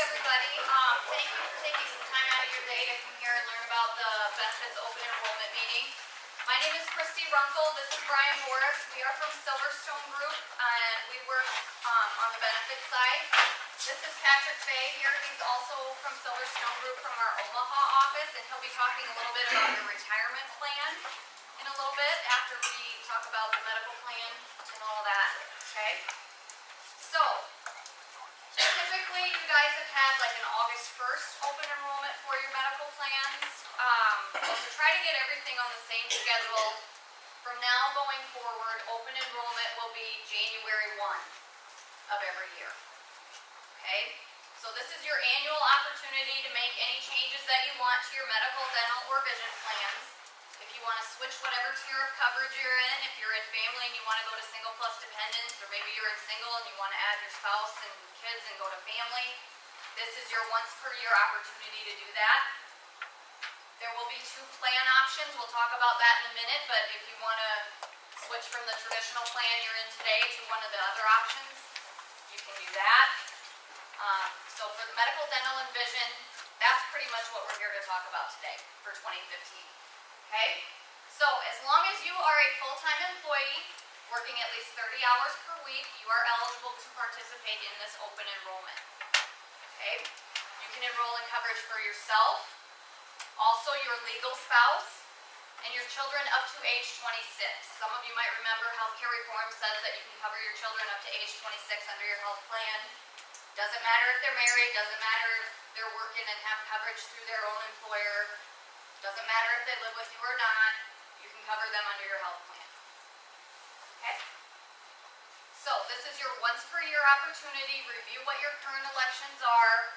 everybody. Thank you for taking some time out of your day to come here and learn about the benefits open enrollment meeting. My name is Christy Runkle. This is Brian Morris. We are from Silverstone Group, and we work on the benefits side. This is Patrick Fay here. He's also from Silverstone Group from our Omaha office, and he'll be talking a little bit about your retirement plan in a little bit after we talk about the medical plan and all that. Okay? So, typically, you guys have had like an August 1st open enrollment for your medical plans. So try to get everything on the same schedule. From now going forward, open enrollment will be January 1 of every year. Okay? So this is your annual opportunity to make any changes that you want to your medical, dental, or vision plans. If you want to switch whatever tier of coverage you're in, if you're in family and you want to go to single plus dependents, or maybe you're in single and you want to add your spouse and kids and go to family, this is your once per year opportunity to do that. There will be 2 plan options. We'll talk about that in a minute, but if you want to switch from the traditional plan you're in today to one of the other options, you can do that. So for the medical, dental, and vision, that's pretty much what we're here to talk about today for 2015. Okay? So as long as you are a full-time employee working at least 30 hours per week, you are eligible to participate in this open enrollment. Okay? You can enroll in coverage for yourself, also your legal spouse, and your children up to age 26. Some of you might remember healthcare reform says that you can cover your children up to age 26 under your health plan. Doesn't matter if they're married, doesn't matter if they're working and have coverage through their own employer, doesn't matter if they live with you or not, you can cover them under your health plan. Okay? So this is your once per year opportunity. Review what your current elections are,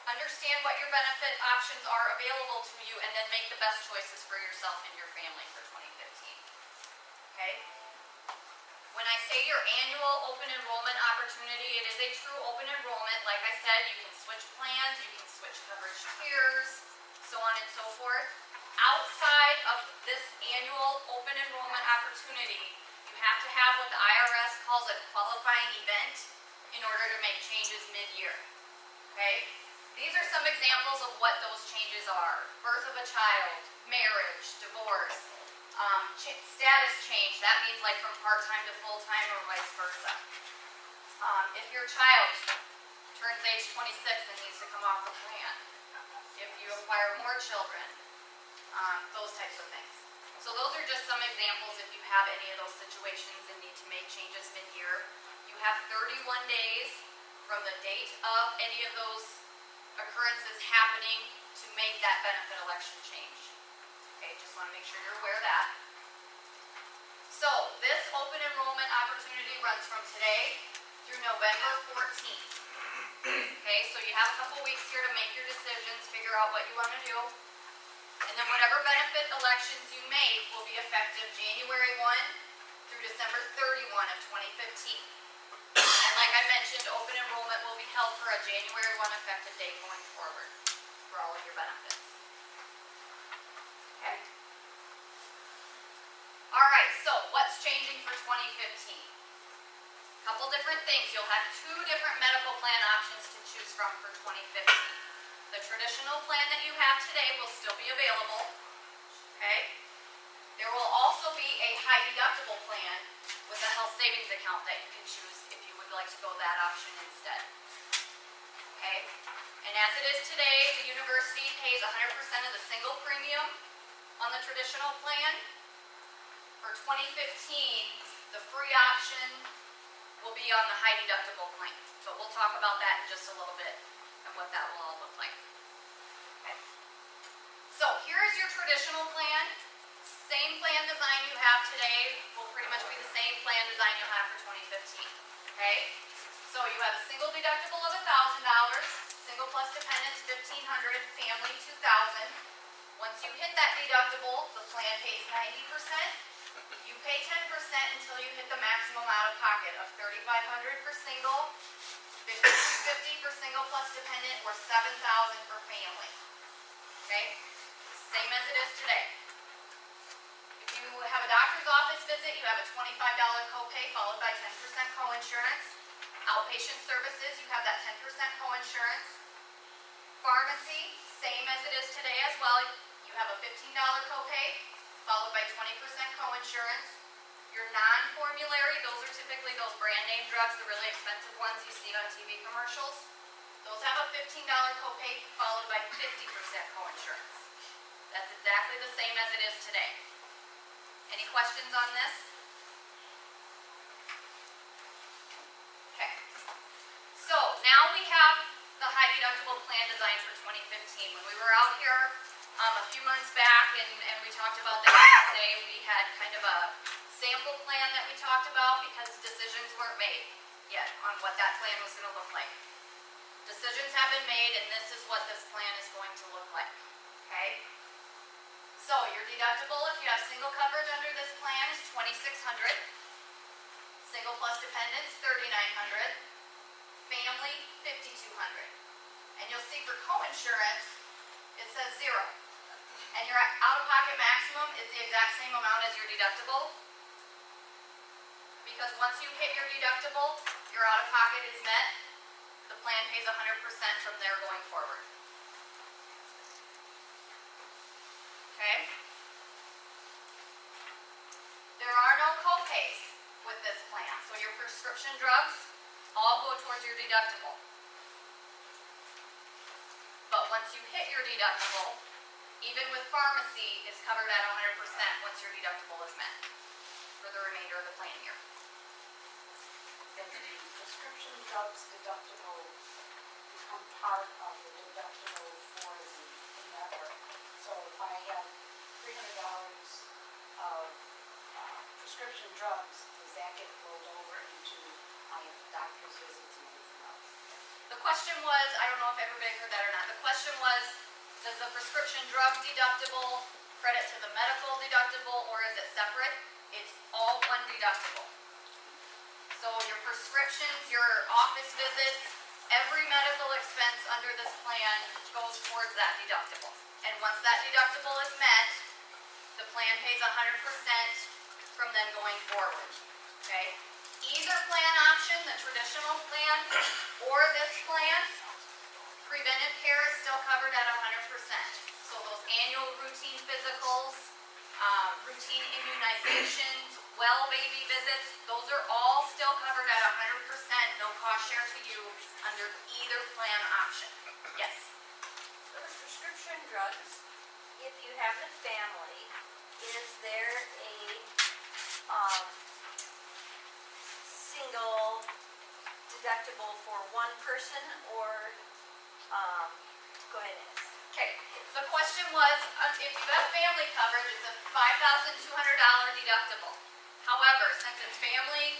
understand what your benefit options are available to you, and then make the best choices for yourself and your family for 2015. Okay? When I say your annual open enrollment opportunity, it is a true open enrollment. Like I said, you can switch plans, you can switch coverage tiers, so on and so forth. Outside of this annual open enrollment opportunity, you have to have what the IRS calls a qualifying event in order to make changes mid-year. Okay? These are some examples of what those changes are. Birth of a child, marriage, divorce, status change. That means like from part-time to full-time or vice versa. If your child turns age 26 and needs to come off the plan. If you acquire more children, those types of things. So those are just some examples if you have any of those situations and need to make changes mid-year. You have 31 days from the date of any of those occurrences happening to make that benefit election change. Okay, just want to make sure you're aware of that. So this open enrollment opportunity runs from today through November 14th. Okay, so you have a couple weeks here to make your decisions, figure out what you want to do. And then whatever benefit elections you make will be effective January 1 through December 31 of 2015. And like I mentioned, open enrollment will be held for a January 1 effective date going forward for all of your benefits. Okay? Alright, so what's changing for 2015? Couple different things. You'll have 2 different medical plan options to choose from for 2015. The traditional plan that you have today will still be available. Okay? There will also be a high deductible plan with a health savings account that you can choose if you would like to go that option instead. Okay? And as it is today, the university pays 100% of the single premium on the traditional plan. For 2015, the free option will be on the high deductible plan, but we'll talk about that in just a little bit and what that will all look like. Okay. So here is your traditional plan. Same plan design you have today will pretty much be the same plan design you'll have for 2015. Okay. So you have a single deductible of $1,000, single plus dependents $1,500, family $2,000. Once you hit that deductible, the plan pays 90%. You pay 10% until you hit the maximum out of pocket of $3,500 for single, $5,250 for single plus dependent, or $7,000 for family. Okay? Same as it is today. If you have a doctor's office visit, you have a $25 copay followed by 10% coinsurance. Outpatient services, you have that 10% co-insurance. Pharmacy, same as it is today as well. You have a $15 copay, followed by 20% co-insurance. Your non-formulary, those are typically those brand name drugs, the really expensive ones you see on TV commercials. Those have a $15 copay, followed by 50% co-insurance. That's exactly the same as it is today. Any questions on this? Okay. So now we have the high deductible plan design for 2015. When we were out here a few months back and we talked about that today, we had kind of a sample plan that we talked about because decisions weren't made yet on what that plan was going to look like. Decisions have been made, and this is what this plan is going to look like. Okay? So your deductible, if you have single coverage under this plan, is $2,600. Single plus dependents, $3,900. Family, $5,200. And you'll see for co-insurance, it says 0. And your out-of-pocket maximum is the exact same amount as your deductible. Because once you hit your deductible, your out-of-pocket is met. The plan pays 100% from there going forward. Okay? There are no co-pays with this plan. So your prescription drugs all go towards your deductible. But once you hit your deductible, even with pharmacy, is covered at 100% once your deductible is met for the remainder of the plan year. And the prescription drugs deductible become part of the deductible for the network. So if I have $300 of prescription drugs, does that get rolled over into my doctor's visits and everything else? The question was, I don't know if everybody heard that or not, the question was, does the prescription drug deductible credit to the medical deductible, or is it separate? It's all one deductible. So your prescriptions, your office visits, every medical expense under this plan goes towards that deductible. And once that deductible is met, the plan pays 100% from then going forward. Okay? Either plan option, the traditional plan, or this plan, preventive care is still covered at 100%. So those annual routine physicals, routine immunizations, well baby visits, those are all still covered at 100%, no cost share to you under either plan option. Yes? For the prescription drugs, if you have a family, is there a single deductible for one person, or go ahead, Nancy. Okay, the question was, if you have family coverage, it's a $5,200 deductible. However, since it's family,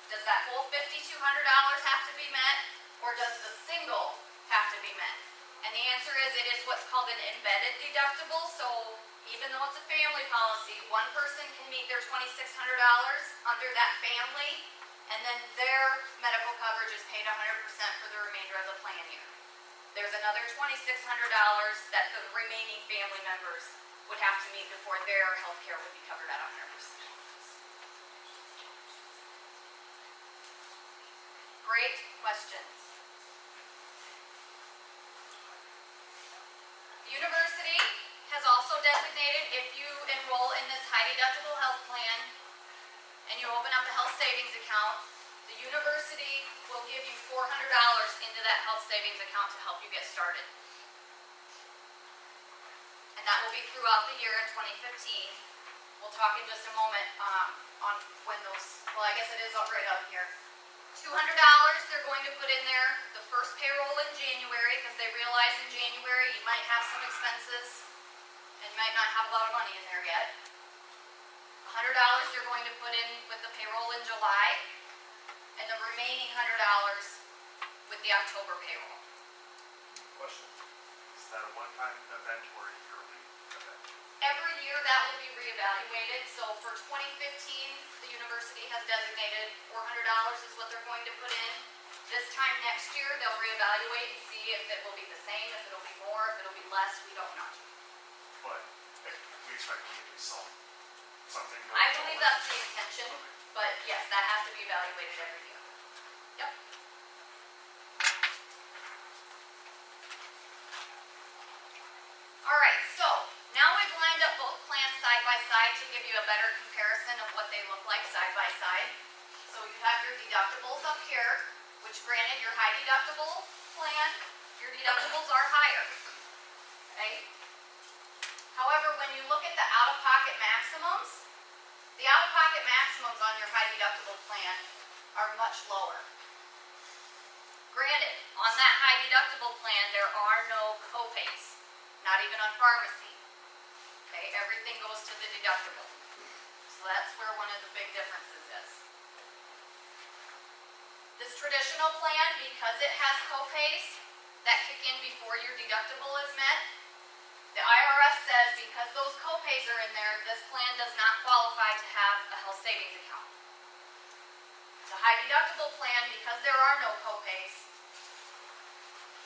does that whole $5,200 have to be met, or does the single have to be met? And the answer is, it is what's called an embedded deductible. So even though it's a family policy, one person can meet their $2,600 under that family, and then their medical coverage is paid 100% for the remainder of the plan year. There's another $2,600 that the remaining family members would have to meet before their health care would be covered at 100%. Great questions. The university has also designated, if you enroll in this high deductible health plan and you open up a health savings account, the university will give you $400 into that health savings account to help you get started. And that will be throughout the year in 2015. We'll talk in just a moment on when those, well, I guess it is up right up here. $200 they're going to put in there the first payroll in January, because they realize in January you might have some expenses and might not have a lot of money in there yet. $100 they're going to put in with the payroll in July, and the remaining $100 with the October payroll. Question. Is that a one-time event or a yearly event? Every year that will be reevaluated. So for 2015, the university has designated $400 is what they're going to put in. This time next year, they'll reevaluate and see if it will be the same, if it'll be more, if it'll be less. We don't know. But we expect there to be something. I believe that's the intention, but yes, that has to be evaluated every year. Yep. side by side to give you a better comparison of what they look like side by side. So you have your deductibles up here, which granted your high deductible plan, your deductibles are higher. Okay? However, when you look at the out-of-pocket maximums, the out-of-pocket maximums on your high deductible plan are much lower. Granted, on that high deductible plan, there are no co-pays, not even on pharmacy. Okay, everything goes to the deductible. So that's where one of the big differences is. This traditional plan, because it has co-pays that kick in before your deductible is met, the IRS says because those co-pays are in there, this plan does not qualify to have a health savings account. The high deductible plan, because there are no co-pays,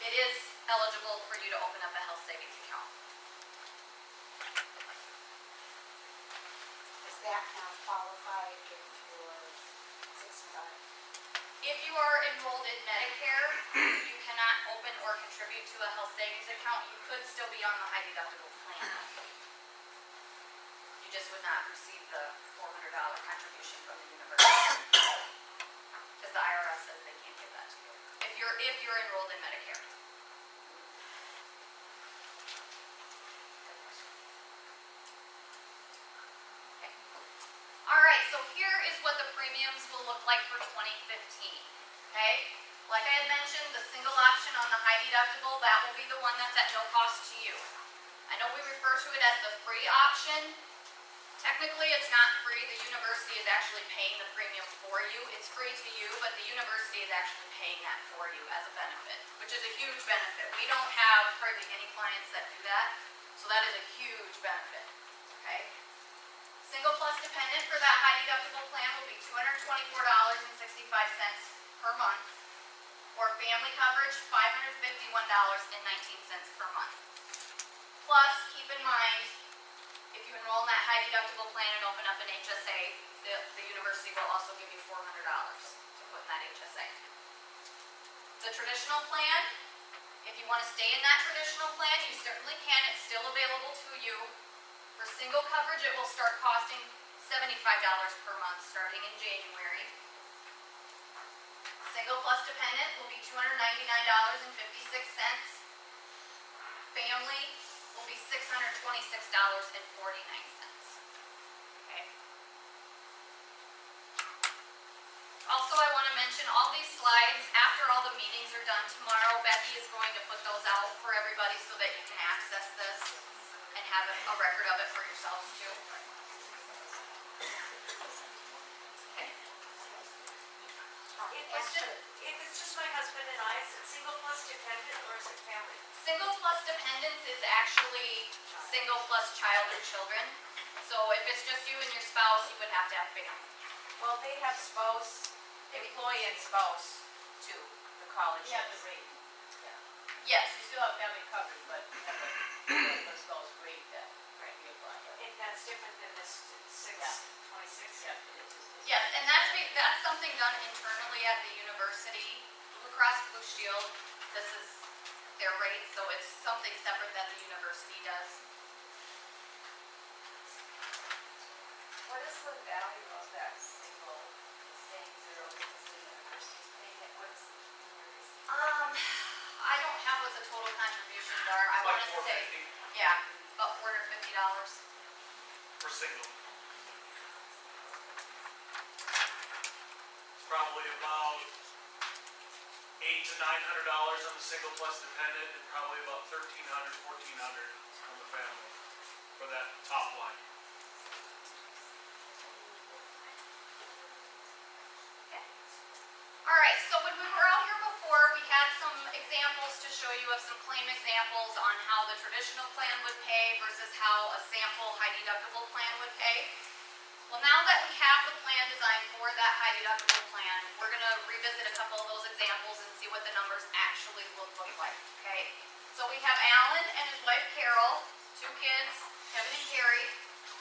it is eligible for you to open up a health savings account. Does that not qualify if you're 65? If you are enrolled in Medicare, you cannot open or contribute to a health savings account. You could still be on the high deductible plan. You just would not receive the $400 contribution from the university. Because the IRS says they can't give that to you. If you're enrolled in Medicare. Okay. All right, so here is what the premiums will look like for 2015. Okay? Like I had mentioned, the single option on the high deductible, that will be the one that's at no cost to you. I know we refer to it as the free option. Technically, it's not free. The university is actually paying the premium for you. It's free to you, but the university is actually paying that for you as a benefit, which is a huge benefit. We don't have hardly any clients that do that, so that is a huge benefit. Okay? Single plus dependent for that high deductible plan will be $224.65 per month, or family coverage $551.19 per month. Plus, keep in mind, if you enroll in that high deductible plan and open up an HSA, the university will also give you $400 to put in that HSA. The traditional plan, if you want to stay in that traditional plan, you certainly can. It's still available to you. For single coverage, it will start costing $75 per month starting in January. Single plus dependent will be $299.56. Family will be $626.49. Okay. Also, I want to mention all these slides, after all the meetings are done tomorrow, Becky is going to put those out for everybody so that you can access this and have a record of it for yourselves too. Okay. If it's just my husband and I, is it single plus dependent or is it family? Single plus dependents is actually single plus child or children. So if it's just you and your spouse, you would have to have family. Well, they have spouse, employee and spouse too, the college. You have the rate, Yes. you still have family coverage, but you have a spouse rate that you apply. If that's different than this Yeah. 626? Yeah, it is. Yes, and that's something done internally at the university. Blue Cross Blue Shield, this is their rate, so it's something separate that the university does. What is the value of that single, saying zero because the university's paying it? What's the university? I don't have what the total contributions are. I want to say, yeah, about $450. For single. It's probably about $800 to $900 on the single plus dependent, and probably about $1,300, $1,400 on the family for that top line. All right, so when we were out here before, we had some examples to show you of some claim examples on how the traditional plan would pay versus how a sample high deductible plan would pay. Well, now that we have the plan designed for that high deductible plan, we're going to revisit a couple of those examples and see what the numbers actually will look like, okay? So we have Alan and his wife Carol, 2 kids, Kevin and Carrie.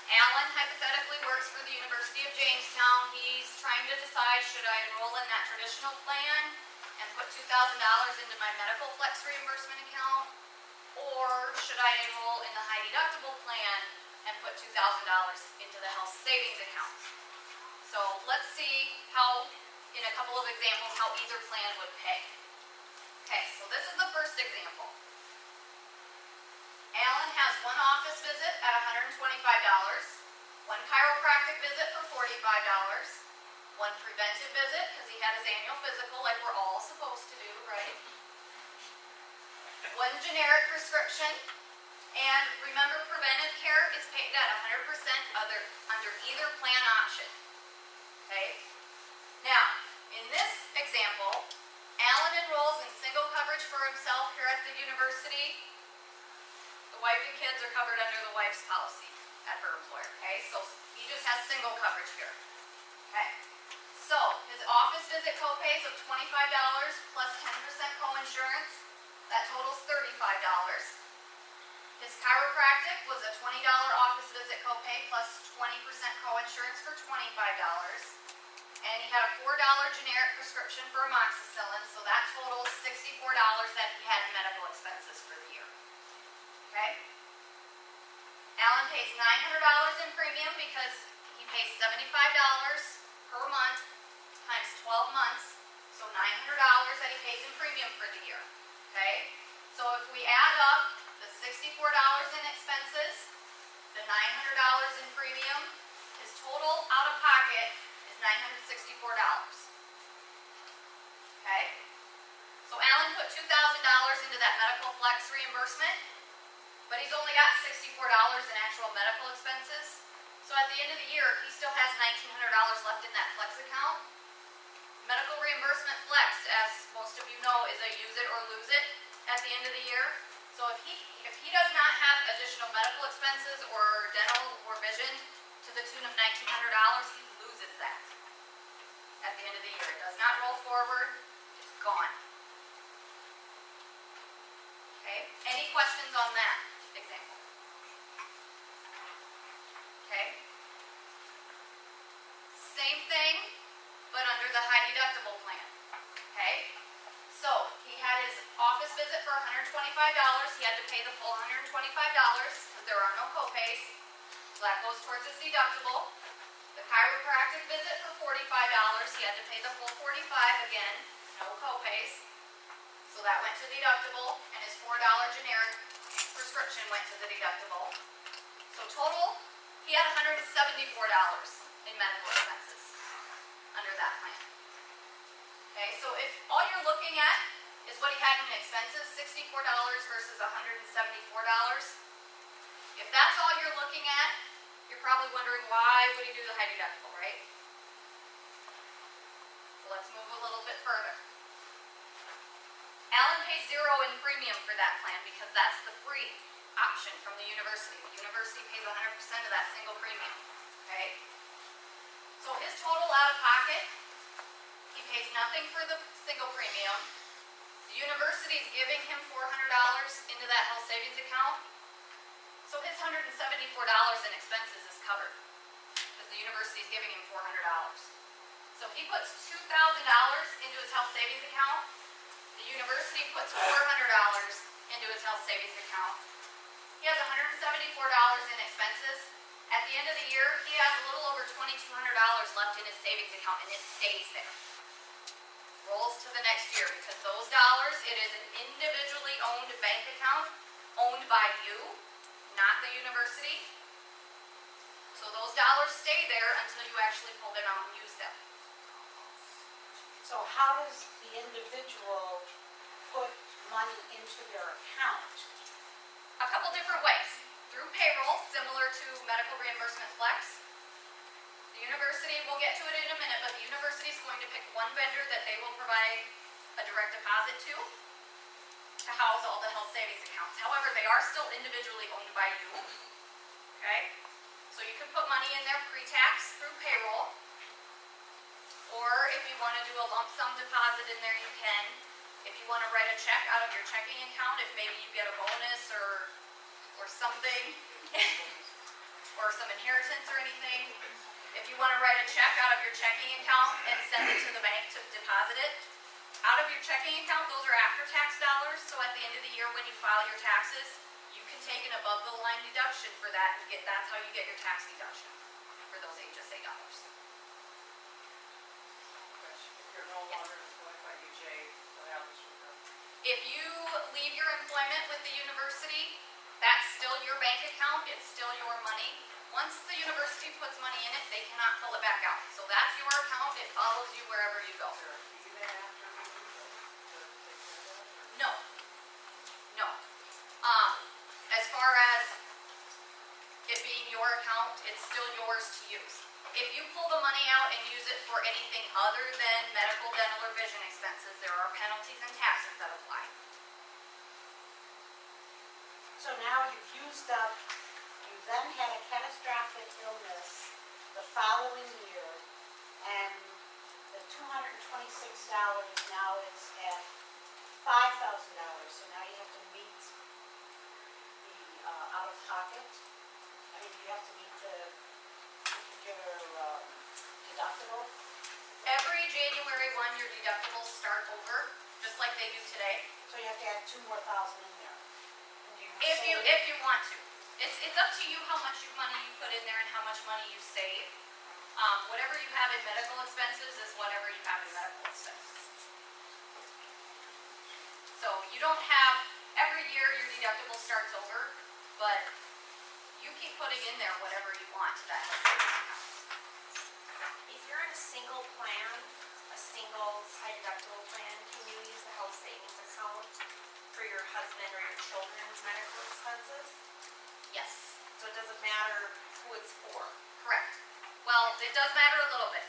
Alan hypothetically works for the University of Jamestown. He's trying to decide, should I enroll in that traditional plan and put $2,000 into my medical flex reimbursement account, or should I enroll in the high deductible plan and put $2,000 into the health savings account. So let's see how, in a couple of examples, how either plan would pay. Okay, so this is the first example. Alan has one office visit at $125, one chiropractic visit for $45, one preventive visit because he had his annual physical like we're all supposed to do, right? One generic prescription, and remember preventive care is paid at 100% under either plan option. Okay? Now, in this example, Alan enrolls in single coverage for himself here at the university. The wife and kids are covered under the wife's policy at her employer, okay? So he just has single coverage here, okay? So his office visit copays of $25 plus 10% coinsurance, that totals $35. His chiropractic was a $20 office visit copay plus 20% coinsurance for $25. And he had a $4 generic prescription for amoxicillin, so that totals $64 that he had in medical expenses for the year. Okay? Alan pays $900 in premium because he pays $75 per month times 12 months, so $900 that he pays in premium for the year. Okay? So if we add up the $64 in expenses, the $900 in premium, his total out of pocket is $964. Okay? So Alan put $2,000 into that medical flex reimbursement, but he's only got $64 in actual medical expenses. So at the end of the year, he still has $1,900 left in that flex account. Medical reimbursement flex, as most of you know, is a use it or lose it at the end of the year. So if he does not have additional medical expenses or dental or vision to the tune of $1,900, he loses that at the end of the year. It does not roll forward, it's gone. Okay, any questions on that example? Okay. Same thing, but under the high deductible plan. Okay. So he had his office visit for $125. He had to pay the full $125 because there are no copays. So that goes towards his deductible. The chiropractic visit for $45. He had to pay the full $45 again, no copays. So that went to deductible, and his $4 generic prescription went to the deductible. So total, he had $174 in medical expenses under that plan. Okay, so if all you're looking at is what he had in expenses, $64 versus $174, if that's all you're looking at, you're probably wondering why would he do the high deductible, right? So let's move a little bit further. Alan pays $0 in premium for that plan because that's the free option from the university. The university pays 100% of that single premium, okay? So his total out of pocket, he pays nothing for the single premium. The university is giving him $400 into that health savings account. So his $174 in expenses is covered because the university is giving him $400. So if he puts $2,000 into his health savings account, the university puts $400 into his health savings account. He has $174 in expenses. At the end of the year, he has a little over $2,200 left in his savings account, and it stays there. Rolls to the next year because those dollars, it is an individually owned bank account owned by you, not the university. So those dollars stay there until you actually pull them out and use them. So how does the individual put money into their account? A couple different ways. Through payroll, similar to medical reimbursement flex. The university, we'll get to it in a minute, but the university is going to pick one vendor that they will provide a direct deposit to house all the health savings accounts. However, they are still individually owned by you. Okay? So you can put money in there pre-tax through payroll. Or if you want to do a lump sum deposit in there, you can. If you want to write a check out of your checking account, if maybe you get a bonus or something, or some inheritance or anything, if you want to write a check out of your checking account and send it to the bank to deposit it, out of your checking account, those are after-tax dollars, so at the end of the year when you file your taxes, you can take an above the line deduction for that and that's how you get your tax deduction for those HSA dollars. If you're no longer employed by UJ, what happens with them? If you leave your employment with the university, that's still your bank account, it's still your money. Once the university puts money in it, they cannot pull it back out. So that's your account, it follows you wherever you go. Is there a fee then after you do that to take care of that? Or- No. No. As far as it being your account, it's still yours to use. If you pull the money out and use it for anything other than medical, dental, or vision expenses, there are penalties and taxes that apply. So now you've used up, you then had a catastrophic illness the following year, and the $226 now is at $5,000, so now you have to meet the out-of-pocket. I mean, you have to meet the particular deductible. Every January 1, your deductibles start over, just like they do today. So you have to add $2,000 more in there. And do you If you want to. It's up to you how much money you put in there and how much money you save. Whatever you have in medical expenses is whatever you have in medical expenses. So you don't have, every year your deductible starts over, but you keep putting in there whatever you want to that health savings account. If you're in a single plan, a single high deductible plan, can you use the health savings account for your husband or your children's medical expenses? Yes, So it doesn't matter who it's for. correct. Well, it does matter a little bit.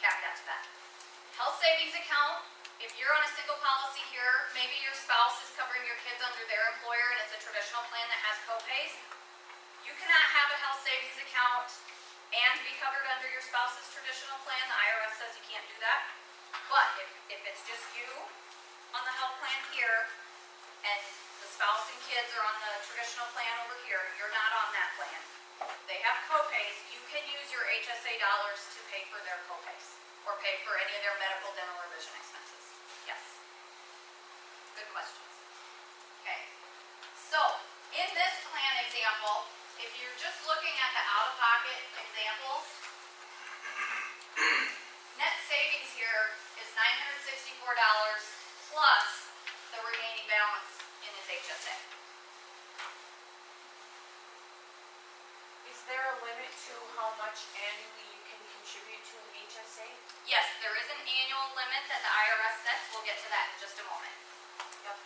Caveat to that. Health savings account, if you're on a single policy here, maybe your spouse is covering your kids under their employer and it's a traditional plan that has co-pays. You cannot have a health savings account and be covered under your spouse's traditional plan. The IRS says you can't do that. But if it's just you on the health plan here and the spouse and kids are on the traditional plan over here, you're not on that plan. They have co-pays. You can use your HSA dollars to pay for their co-pays or pay for any of their medical, dental, or vision expenses. Yes. Good questions. Okay. So, in this plan example, if you're just looking at the out-of-pocket examples, net savings here is $964 plus the remaining balance in his HSA. Is there a limit to how much annually you can contribute to an HSA? Yes, there is an annual limit that the IRS sets. We'll get to that in just a moment. Yep.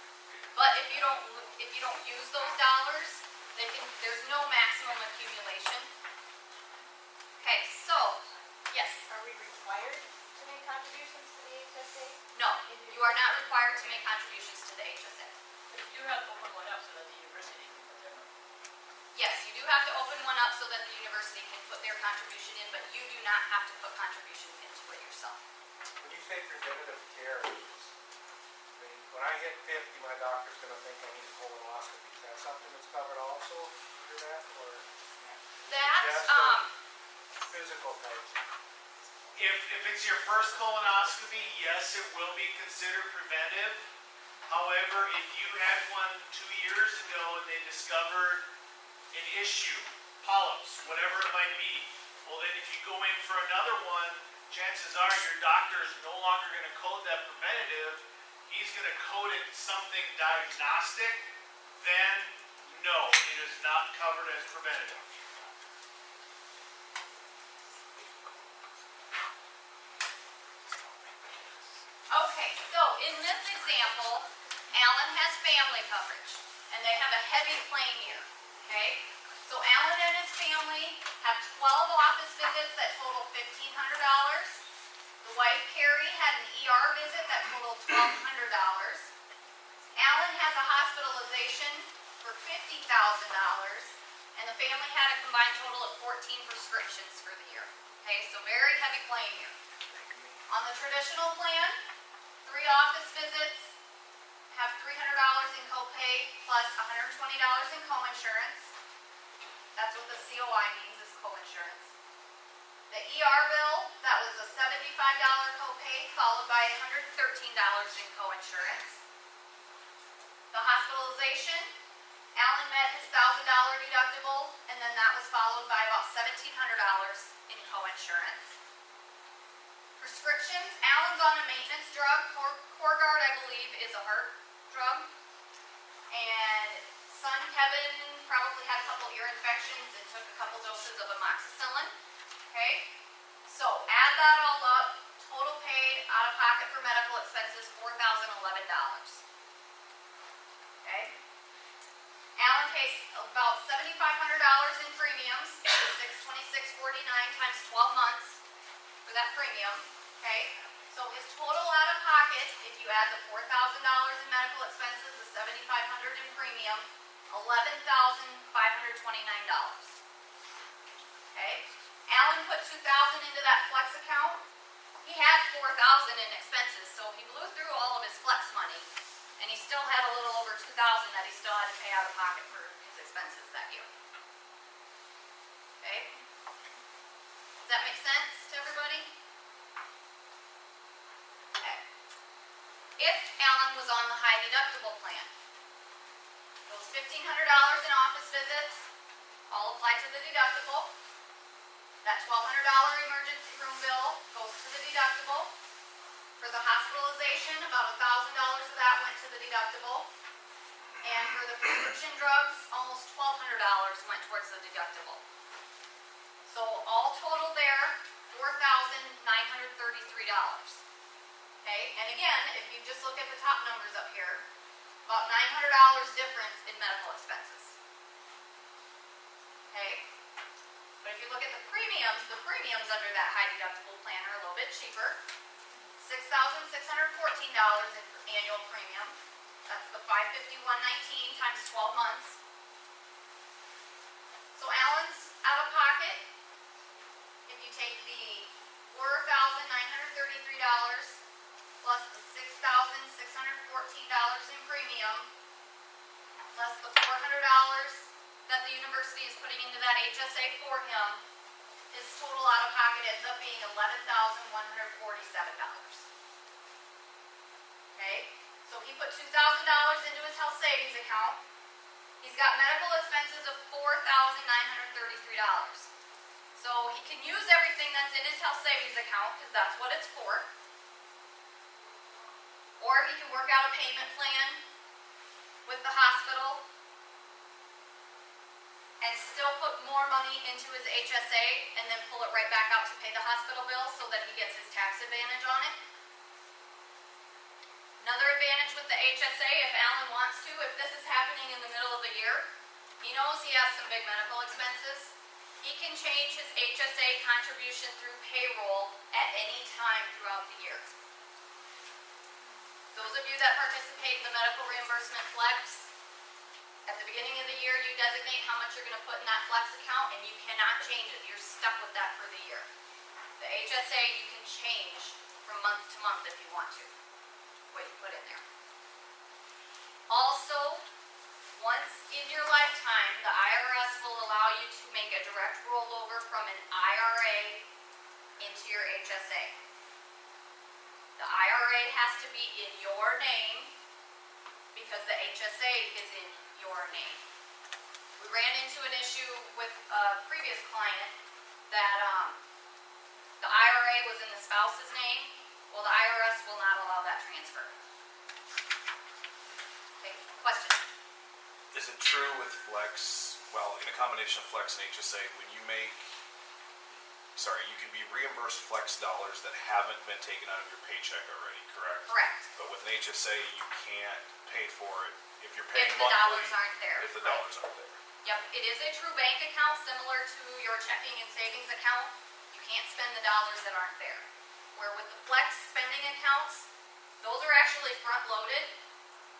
But if you don't use those dollars, there's no maximum accumulation. Okay, so yes, Are we required to make contributions to the HSA? no, you are not required to make contributions to the HSA. But you do have to open one up so that the university can put their money. Yes, you do have to open one up so that the university can put their contribution in, but you do not have to put contributions into it yourself. When you say preventative care, I mean, when I hit 50, my doctor's gonna think I need a colonoscopy. Is that something that's covered also under that, or That, physical types? If it's your first colonoscopy, yes, it will be considered preventive. However, if you had one 2 years ago and they discovered an issue, polyps, whatever it might be, well then if you go in for another one, chances are your doctor is no longer going to code that preventative. He's going to code it something diagnostic. Then, no, it is not covered as preventative. okay, so in this example, Alan has family coverage, and they have a heavy claim year, okay? So Alan and his family have 12 office visits that total $1,500. The wife, Carrie, had an ER visit that totaled $1,200. Alan has a hospitalization for $50,000, and the family had a combined total of 14 prescriptions for the year. Okay, so very heavy claim year. On the traditional plan, 3 office visits have $300 in copay plus $120 in coinsurance. That's what the COI means, is coinsurance. The ER bill, that was a $75 copay followed by $113 in coinsurance. The hospitalization, Alan met deductible, and then that was followed by about $1,700 in co-insurance. Prescriptions, Alan's on a maintenance drug. Corguard, I believe, is a heart drug. And son Kevin probably had a couple ear infections and took a couple doses of amoxicillin. Okay? So add that all up. Total paid out of pocket for medical expenses, $4,011. Okay? Alan pays about $7,500 in premiums, $626.49 times 12 months for that premium. Okay? So his total out of pocket, if you add the $4,000 in medical expenses, the $7,500 in premium, $11,529. Okay? Alan put $2,000 into that flex account. He had $4,000 in expenses, so he blew through all of his flex money, and he still had a little over $2,000 that he still had to pay out of pocket for his expenses that year. Okay? Does that make sense to everybody? Okay. If Alan was on the high deductible plan, those $1,500 in office visits all apply to the deductible. That $1,200 emergency room bill goes to the deductible. For the hospitalization, about $1,000 of that went to the deductible. And for the prescription drugs, almost $1,200 went towards the deductible. So all total there, $4,933. Okay, and again, if you just look at the top numbers up here, about $900 difference in medical expenses. Okay? But if you look at the premiums under that high deductible plan are a little bit cheaper. $6,614 in annual premium. That's the $551.19 times 12 months. So Alan's out of pocket, if you take the $4,933 plus the $6,614 in premium, plus the $400 that the university is putting into that HSA for him, his total out of pocket ends up being $11,147. Okay, so he put $2,000 into his health savings account. He's got medical expenses of $4,933. So he can use everything that's in his health savings account because that's what it's for. Or he can work out a payment plan with the hospital and still put more money into his HSA and then pull it right back out to pay the hospital bill so that he gets his tax advantage on it. Another advantage with the HSA, if Alan wants to, if this is happening in the middle of the year, he knows he has some big medical expenses, he can change his HSA contribution through payroll at any time throughout the year. Those of you that participate in the medical reimbursement flex, at the beginning of the year, you designate how much you're going to put in that flex account, and you cannot change it. You're stuck with that for the year. The HSA, you can change from month to month if you want to, what you put in there. Also, once in your lifetime, the IRS will allow you to make a direct rollover from an IRA into your HSA. The IRA has to be in your name because the HSA is in your name. We ran into an issue with a previous client that the IRA was in the spouse's name. Well, the IRS will not allow that transfer. Okay, question? Is it true with Flex, well, in a combination of Flex and HSA, when you make, you can be reimbursed Flex dollars that haven't been taken out of your paycheck already, correct? Correct. But with an HSA, you can't pay for it if you're paying If the monthly. dollars aren't there. If the Right. dollars aren't there. Yep, it is a true bank account similar to your checking and savings account. You can't spend the dollars that aren't there. Where with the flex spending accounts, those are actually front loaded,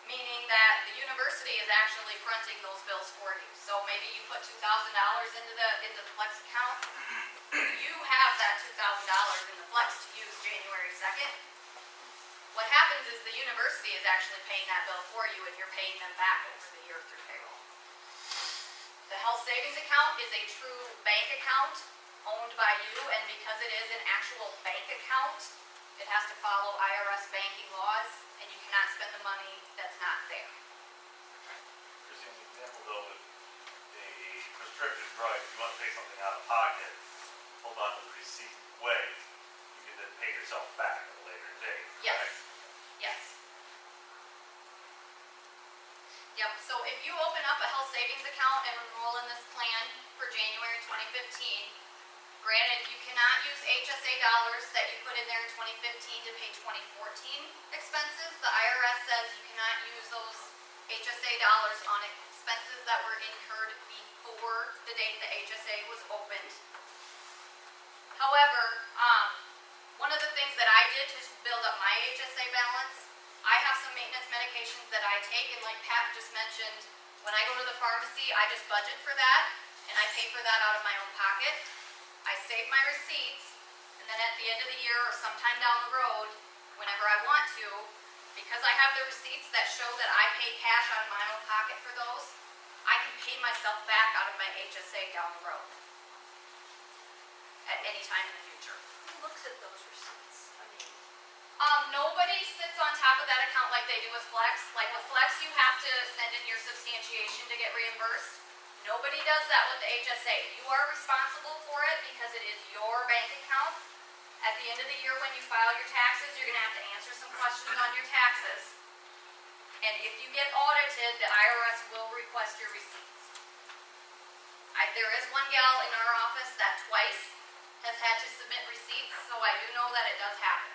meaning that the university is actually fronting those bills for you. So maybe you put $2,000 into the flex account. You have that $2,000 in the flex to use January 2nd. What happens is the university is actually paying that bill for you, and you're paying them back over the year through payroll. The health savings account is a true bank account owned by you, and because it is an actual bank account, it has to follow IRS banking laws, and you cannot spend the money that's not there. Here's an example though, that a prescription drug, if you want to pay something out of pocket, hold on to the receipt, wait, you can then pay yourself back at a later date, Yes, right? yes. Yep, so if you open up a health savings account and enroll in this plan for January 2015, granted, you cannot use HSA dollars that you put in there in 2015 to pay 2014 expenses. The IRS says you cannot use those HSA dollars on expenses that were incurred before the date the HSA was opened. However, one of the things that I did to build up my HSA balance, I have some maintenance medications that I take, and like Pat just mentioned, when I go to the pharmacy, I just budget for that, and I pay for that out of my own pocket. I save my receipts, and then at the end of the year or sometime down the road, whenever I want to, because I have the receipts that show that I pay cash out of my own pocket for those, I can pay myself back out of my HSA down the road at any time in the future. Who looks at those receipts? I mean, Nobody sits on top of that account like they do with Flex. Like with Flex, you have to send in your substantiation to get reimbursed. Nobody does that with the HSA. You are responsible for it because it is your bank account. At the end of the year when you file your taxes, you're going to have to answer some questions on your taxes. And if you get audited, the IRS will request your receipts. There is one gal in our office that twice has had to submit receipts, so I do know that it does happen.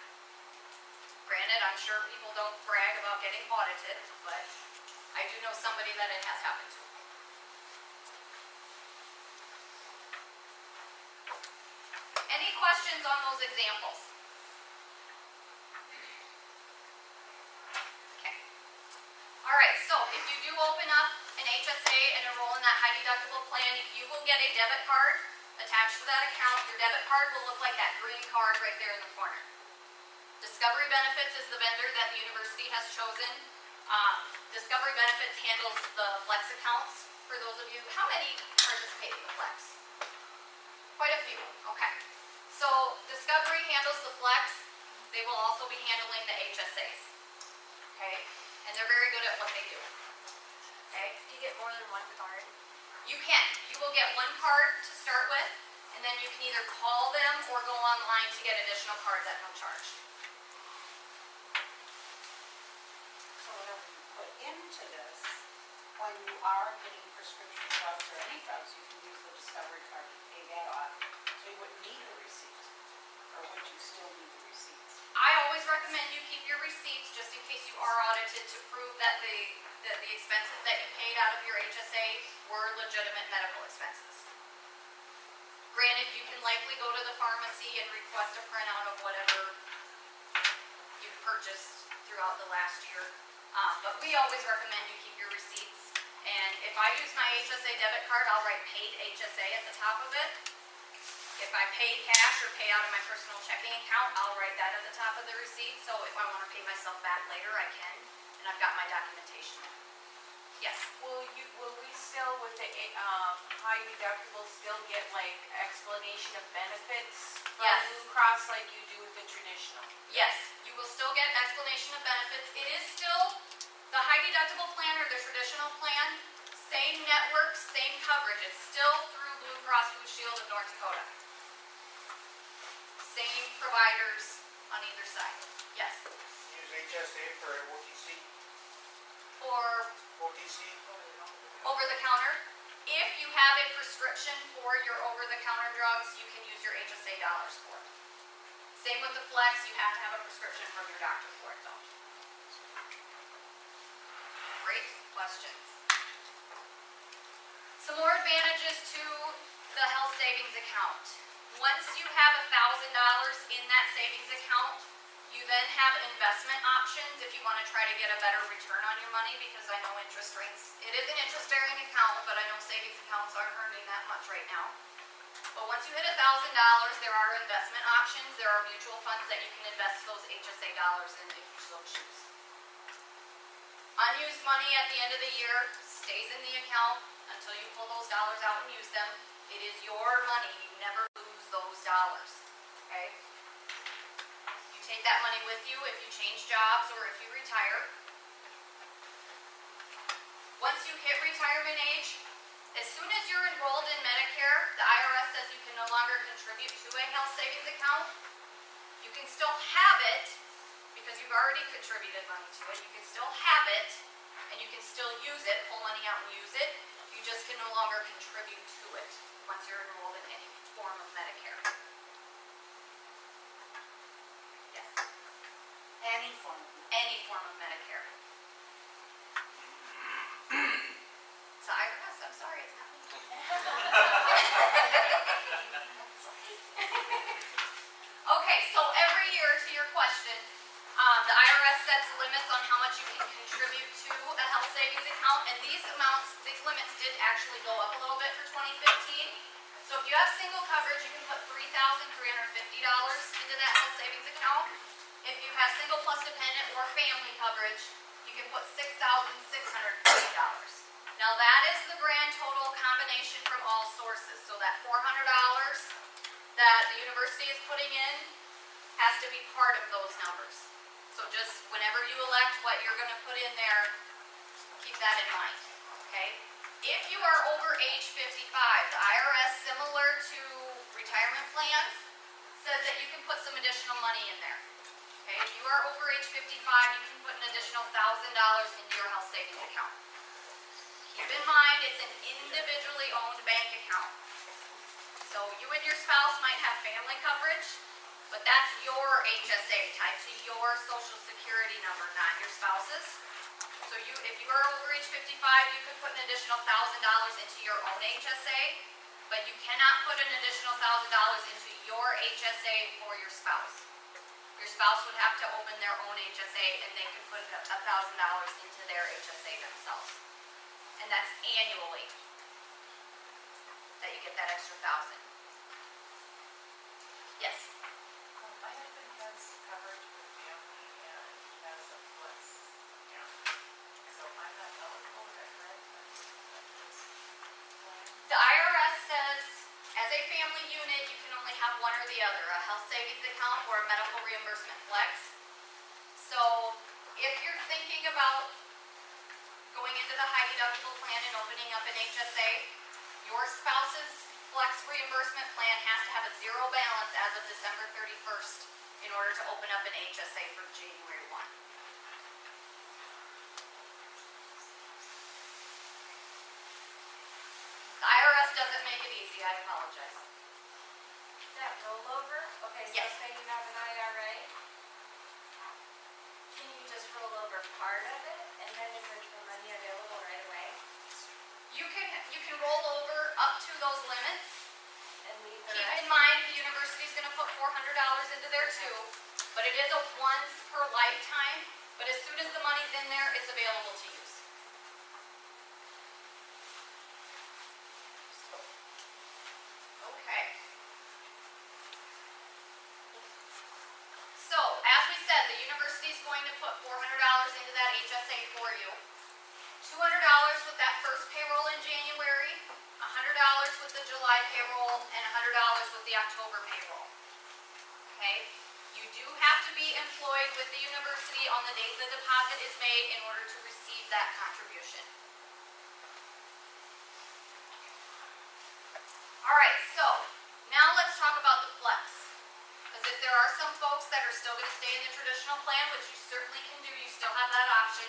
Granted, I'm sure people don't brag about getting audited, but I do know somebody that it has happened to. Any questions on those examples? Okay. All right, so if you do open up an HSA and enroll in that high deductible plan, you will get a debit card attached to that account. Your debit card will look like that green card right there in the corner. Discovery Benefits is the vendor that the university has chosen. Discovery Benefits handles the Flex accounts. For those of you, how many participate in the Flex? Quite a few, okay. So Discovery handles the Flex. They will also be handling the HSAs, okay? And they're very good at what they do, okay? do you get more than one card? You can. You will get one card to start with, and then you can either call them or go online to get additional cards at no charge. So whatever you put into this, when you are getting prescription drugs or any drugs, you can use the Discovery card to pay that off. So you wouldn't need a receipt, or would you still need the receipts? I always recommend you keep your receipts just in case you are audited to prove that the expenses that you paid out of your HSA were legitimate medical expenses. Granted, you can likely go to the pharmacy and request a printout of whatever you purchased throughout the last year. But we always recommend you keep your receipts. And if I use my HSA debit card, I'll write paid HSA at the top of it. If I pay cash or pay out of my personal checking account, I'll write that at the top of the receipt. So if I want to pay myself back later, I can. And I've got my documentation there. Yes? Will we still, with the, high deductible, still get like explanation of benefits from Yes. Blue Cross like you do with the traditional? Yes, you will still get explanation of benefits. It is still the high deductible plan or the traditional plan, same network, same coverage. It's still through Blue Cross Blue Shield of North Dakota. Same providers on either side. Yes. Use HSA for OTC, Or OTC, over the counter. If you have a prescription for your over the counter drugs, you can use your HSA dollars for it. Same with the Flex, you have to have a prescription from your doctor for it though. Great questions. Some more advantages to the health savings account. Once you have $1,000 in that savings account, you then have investment options if you want to try to get a better return on your money, because I know interest rates, it is an interest-bearing account, but I know savings accounts aren't earning that much right now. But once you hit $1,000, there are investment options. There are mutual funds that you can invest those HSA dollars in if you so choose. Unused money at the end of the year stays in the account until you pull those dollars out and use them. It is your money. You never lose those dollars, okay? You take that money with you if you change jobs or if you retire. Once you hit retirement age, As soon as you're enrolled in Medicare, the IRS says you can no longer contribute to a health savings account. You can still have it because you've already contributed money to it. You can still have it and you can still use it, pull money out and use it. You just can no longer contribute to it once you're enrolled in any form of Medicare. Yes, Any form of it. any form of Medicare. So IRS, I'm sorry, it's not me. Okay, so every year, to your question, the IRS sets limits on how much you can contribute to a health savings account, and these limits did actually go up a little bit for 2015. So if you have single coverage, you can put $3,350 into that health savings account. If you have single plus dependent or family coverage, you can put $6,650. Now that is the grand total combination from all sources. So that $400 that the university is putting in has to be part of those numbers. So just whenever you elect what you're going to put in there, keep that in mind, okay? If you are over age 55, the IRS, similar to retirement plans, says that you can put some additional money in there. Okay, if you are over age 55, you can put an additional $1,000 into your health savings account. Keep in mind, it's an individually owned bank account. So you and your spouse might have family coverage, but that's your HSA tied to your social security number, not your spouse's. So if you are over age 55, you could put an additional $1,000 into your own HSA, but you cannot put an additional $1,000 into your HSA for your spouse. Your spouse would have to open their own HSA and they could put $1,000 into their HSA themselves. And that's annually that you get that extra $1,000. Yes? My husband has coverage with family and he has a flex account. So I'm not eligible, is that correct? Under this plan? The IRS says, as a family unit, you can only have one or the other, a health savings account or a medical reimbursement flex. So if you're thinking about going into the high deductible plan and opening up an HSA, your spouse's flex reimbursement plan has to have a zero balance as of December 31st in order to open up an HSA for January 1. The IRS doesn't make it easy, I apologize. That rollover, okay, so Yes. say you have an IRA, can you just roll over part of it, and then is the money available right away? You can roll over up to those limits. And leave the Keep rest? in mind, the university's gonna put $400 into there too, but it is a once per lifetime, but as soon as the money's in there, it's available to use. Okay. So, as we said, the university's going to put $400 into that HSA for you. $200 with that first payroll in January, $100 with the July payroll, and $100 with the October payroll. Okay? You do have to be employed with the university on the date the deposit is made in order to receive that contribution. Alright, so now let's talk about the flex. Because if there are some folks that are still going to stay in the traditional plan, which you certainly can do, you still have that option,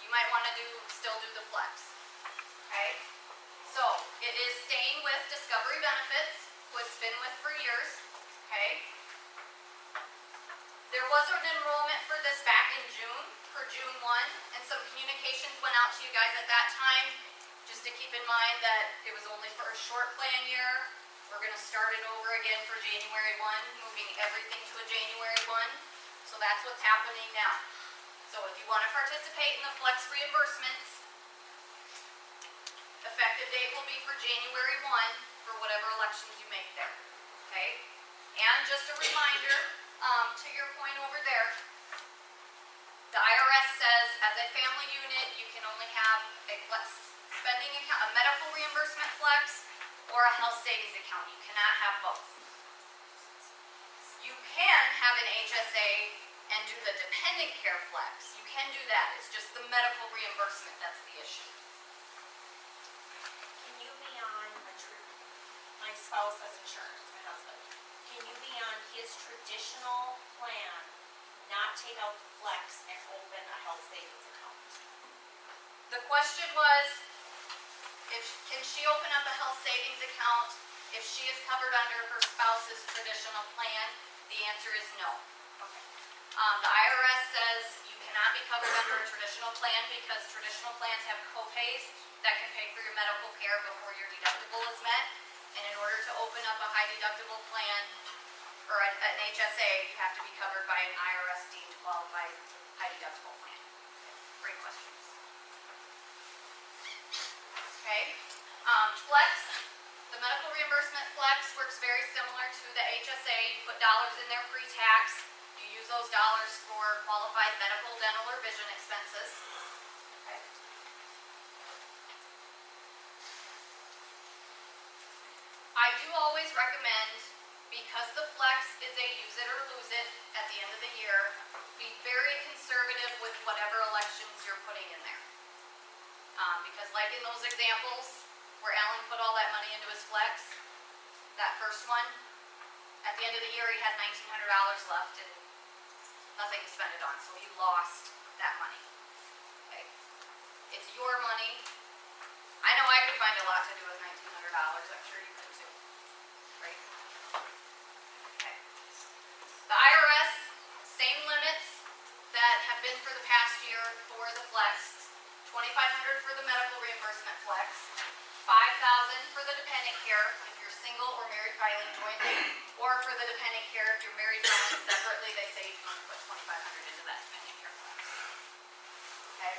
you might want to still do the flex. Okay? So, it is staying with Discovery Benefits, who it's been with for years. Okay? There was an enrollment for this back in June, for June 1, and some communications went out to you guys at that time, just to keep in mind that it was only for a short plan year. We're going to start it over again for January 1, moving everything to a January 1. So that's what's happening now. So if you want to participate in the flex reimbursements, effective date will be for January 1 for whatever elections you make there. Okay? And just a reminder, to your point over there, the IRS says as a family unit, you can only have a flex spending account, a medical reimbursement flex, or a health savings account. You cannot have both. You can have an HSA and do the dependent care flex. You can do that. It's just the medical reimbursement that's the issue. Can you spouse has insurance, my husband, can you be on his traditional plan, not take out the flex and open a health savings account? The question was, can she open up a health savings account if she is covered under her spouse's traditional plan? The answer is no. Okay. The IRS says you cannot be covered under a traditional plan because traditional plans have co-pays that can pay for your medical care before your deductible is met. And in order to open up a high deductible plan or an HSA, you have to be covered by an IRS deemed qualified high deductible plan. Great questions. Okay. Flex, the medical reimbursement flex works very similar to the HSA. You put dollars in there pre-tax. You use those dollars for qualified medical, dental, or vision expenses. Okay. I do always recommend, because the flex is a use it or lose it at the end of the year, be very conservative with whatever elections you're putting in there. Because like in those examples where Alan put all that money into his flex, that first one, at the end of the year he had $1,900 left and nothing to spend it on, so he lost that money. Okay. It's your money. I know I could find a lot to do with $1,900. I'm sure you could too. Right? Okay. The IRS, same limits that have been for the past year for the flex. $2,500 for the medical reimbursement flex. $5,000 for the dependent care if you're single or married filing jointly, or for the dependent care if you're married filing separately. They say you can put $2,500 into that dependent care flex. Okay.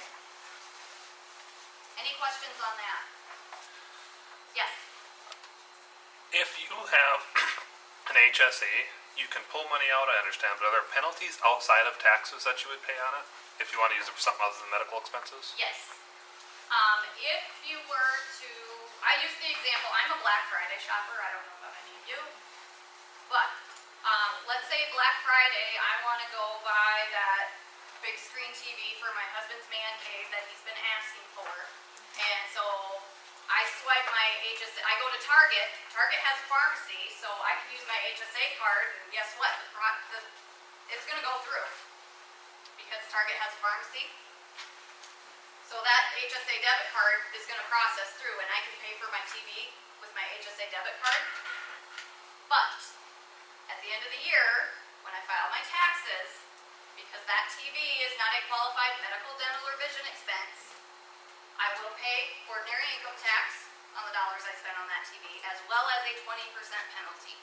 Any questions on that? Yes. If you have an HSA, you can pull money out, I understand, but are there penalties outside of taxes that you would pay on it if you want to use it for something other than medical expenses? Yes. If you were to, I use the example, I'm a Black Friday shopper, I don't know about any of you, but let's say Black Friday, I want to go buy that big screen TV for my husband's man cave that he's been asking for, and so I swipe my HSA, I go to Target, Target has a pharmacy, so I can use my HSA card, and guess what, it's going to go through, because Target has a pharmacy. So that HSA debit card is going to process through, and I can pay for my TV with my HSA debit card. But at the end of the year, when I file my taxes, because that TV is not a qualified medical, dental, or vision expense, I will pay ordinary income tax on the dollars I spent on that TV, as well as a 20% penalty.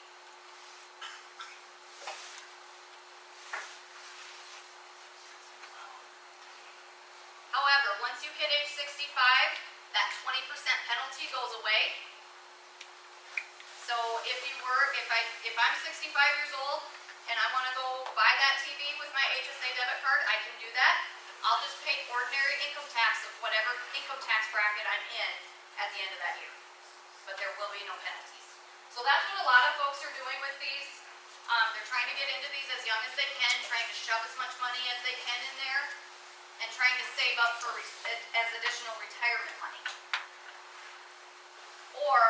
However, once you hit age 65, that 20% penalty goes away. So if I'm 65 years old and I want to go buy that TV with my HSA debit card, I can do that. I'll just pay ordinary income tax of whatever income tax bracket I'm in at the end of that year. But there will be no penalties. So that's what a lot of folks are doing with these. They're trying to get into these as young as they can, trying to shove as much money as they can in there, and trying to save up for as additional retirement money. Or,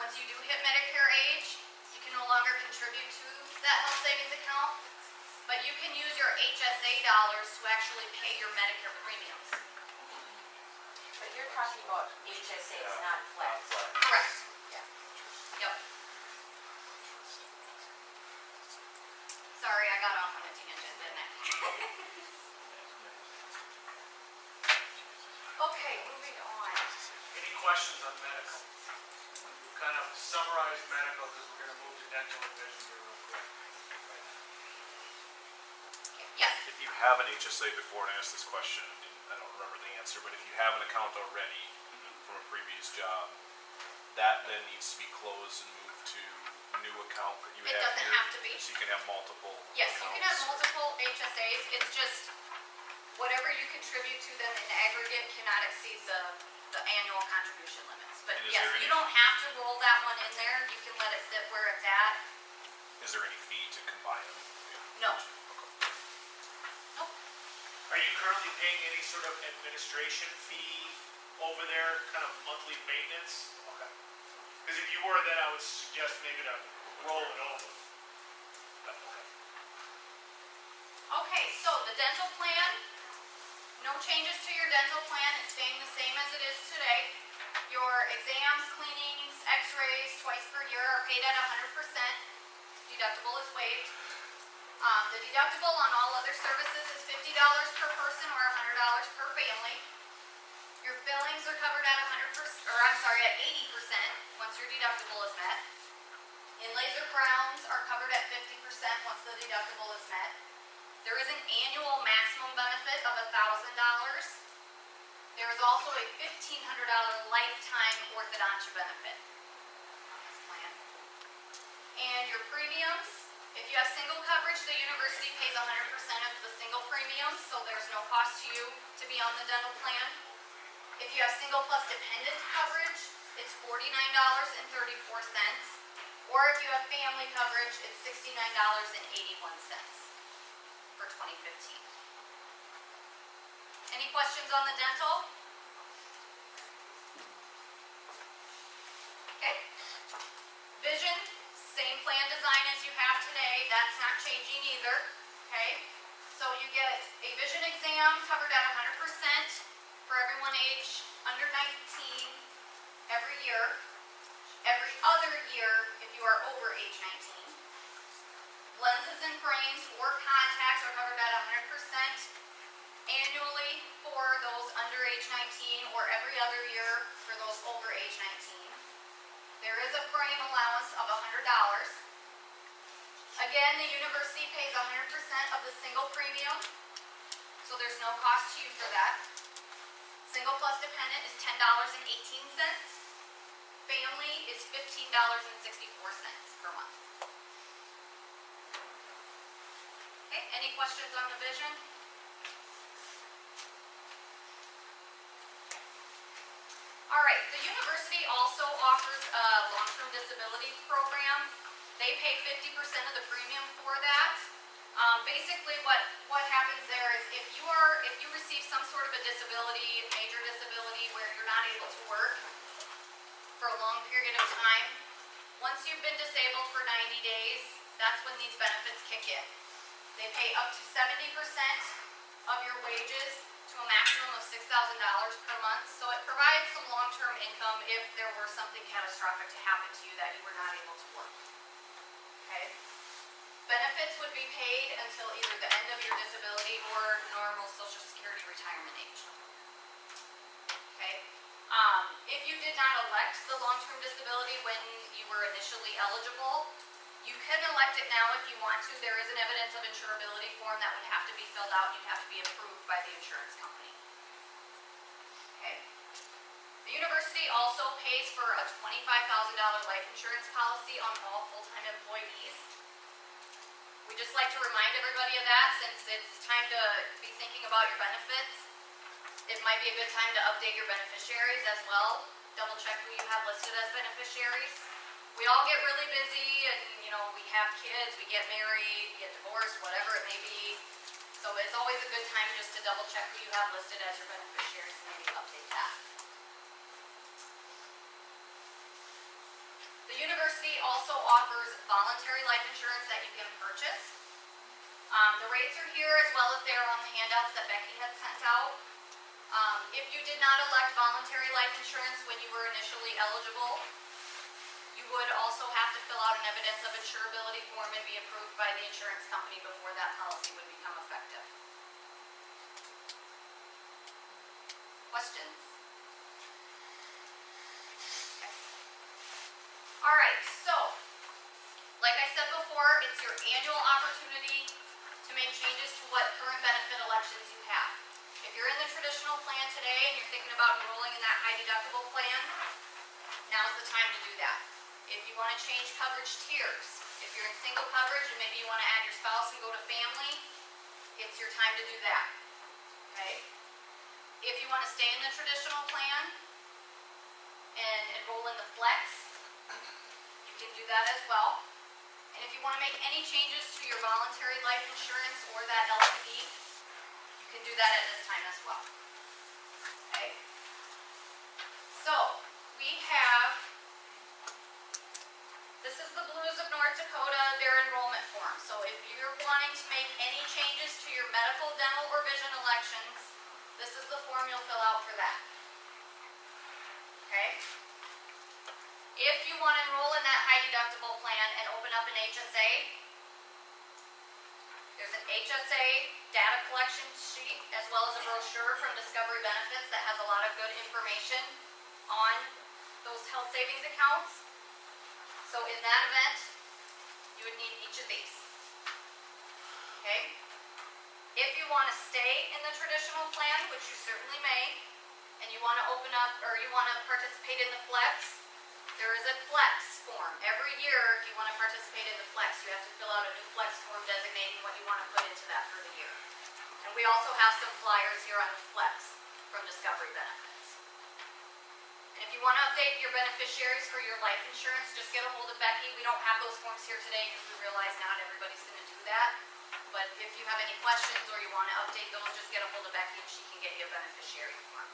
once you do hit Medicare age, you can no longer contribute to that health savings account, but you can use your HSA dollars to actually pay your Medicare premiums. But you're talking about HSAs, not flex. Correct. Yeah. Yep. Sorry, I got off on a tangent, didn't I? Okay, moving on. Any questions on medical? We've kind of summarized medical because we're going to move to dental and vision here real quick. Yes. If you have an HSA before, and I asked this question, and I don't remember the answer, but if you have an account already from a previous job, that then needs to be closed and moved to new account. You It doesn't have to be. So you can have multiple Yes, you can have accounts. multiple HSAs. It's just whatever you contribute to them in aggregate cannot exceed the annual contribution limits. But And is yes, there you any- don't have to roll that one in there. You can let it sit where it's at. Is there any fee to combine them? No. Nope. Are you currently paying any sort of administration fee over there, kind of monthly maintenance? Okay. Cause if you were, then I would suggest maybe to roll it over. But, okay. Okay, so the dental plan, no changes to your dental plan, it's staying the same as it is today. Your exams, cleanings, x-rays twice per year are paid at 100%. Deductible is waived. The deductible on all other services is $50 per person or $100 per family. Your billings are covered at 80% once your deductible is met. Inlays or crowns are covered at 50% once the deductible is met. There is an annual maximum benefit of $1,000. There is also a $1,500 lifetime orthodontia benefit on this plan. And your premiums, if you have single coverage, the university pays 100% of the single premium, so there's no cost to you to be on the dental plan. If you have single plus dependent coverage, it's $49.34. Or if you have family coverage, it's $69.81 for 2015. Any questions on the dental? Okay. Vision, same plan design as you have today. That's not changing either. Okay. So you get a vision exam covered at 100% for everyone age under 19 every year. Every other year if you are over age 19. Lenses and frames or contacts are covered at 100% annually for those under age 19 or every other year for those over age 19. There is a frame allowance of $100. Again, the university pays 100% of the single premium, so there's no cost to you for that. Single plus dependent is $10.18. Family is $15.64 per month. Okay, any questions on the vision? All right, the university also offers a long-term disability program. They pay 50% of the premium for that. Basically what happens there is if you receive some sort of a disability, major disability where you're not able to work for a long period of time, once you've been disabled for 90 days, that's when these benefits kick in. They pay up to 70% of your wages to a maximum of $6,000 per month, so it provides some long-term income if there were something catastrophic to happen to you that you were not able to work. Okay? Benefits would be paid until either the end of your disability or normal Social Security retirement age. Okay? If you did not elect the long-term disability when you were initially eligible, you can elect it now if you want to. There is an evidence of insurability form that would have to be filled out and you'd have to be approved by the insurance company. Okay. The university also pays for a $25,000 life insurance policy on all full-time employees. We just like to remind everybody of that since it's time to be thinking about your benefits. It might be a good time to update your beneficiaries as well. Double check who you have listed as beneficiaries. We all get really busy and, we have kids, we get married, get divorced, whatever it may be. So it's always a good time just to double check who you have listed as your beneficiaries and maybe update that. The university also offers voluntary life insurance that you can purchase. The rates are here as well as they are on the handouts that Becky had sent out. If you did not elect voluntary life insurance when you were initially eligible, you would also have to fill out an evidence of insurability form and be approved by the insurance company before that policy would become effective. Questions? Okay. All right, so, like I said before, it's your annual opportunity to make changes to what current benefit elections you have. If you're in the traditional plan today and you're thinking about enrolling in that high deductible plan, now's the time to do that. If you want to change coverage tiers, if you're in single coverage and maybe you want to add your spouse and go to family, it's your time to do that. Okay? If you want to stay in the traditional plan and enroll in the flex, you can do that as well. And if you want to make any changes to your voluntary life insurance or that LTD, you can do that at this time as well. Okay? So, we have Dakota, their enrollment form. So if you're wanting to make any changes to your medical, dental, or vision elections, this is the form you'll fill out for that. Okay? If you want to enroll in that high deductible plan and open up an HSA, there's an HSA data collection sheet as well as a brochure from Discovery Benefits that has a lot of good information on those health savings accounts. So in that event, you would need each of these. Okay? If you want to stay in the traditional plan, which you certainly may, and you want to open up or you want to participate in the flex, there is a flex form. Every year, if you want to participate in the flex, you have to fill out a new flex form designating what you want to put into that for the year. And we also have some flyers here on the flex from Discovery Benefits. And if you want to update your beneficiaries for your life insurance, just get a hold of Becky. We don't have those forms here today because we realize not everybody's going to do that. But if you have any questions or you want to update those, just get a hold of Becky and she can get you a beneficiary form.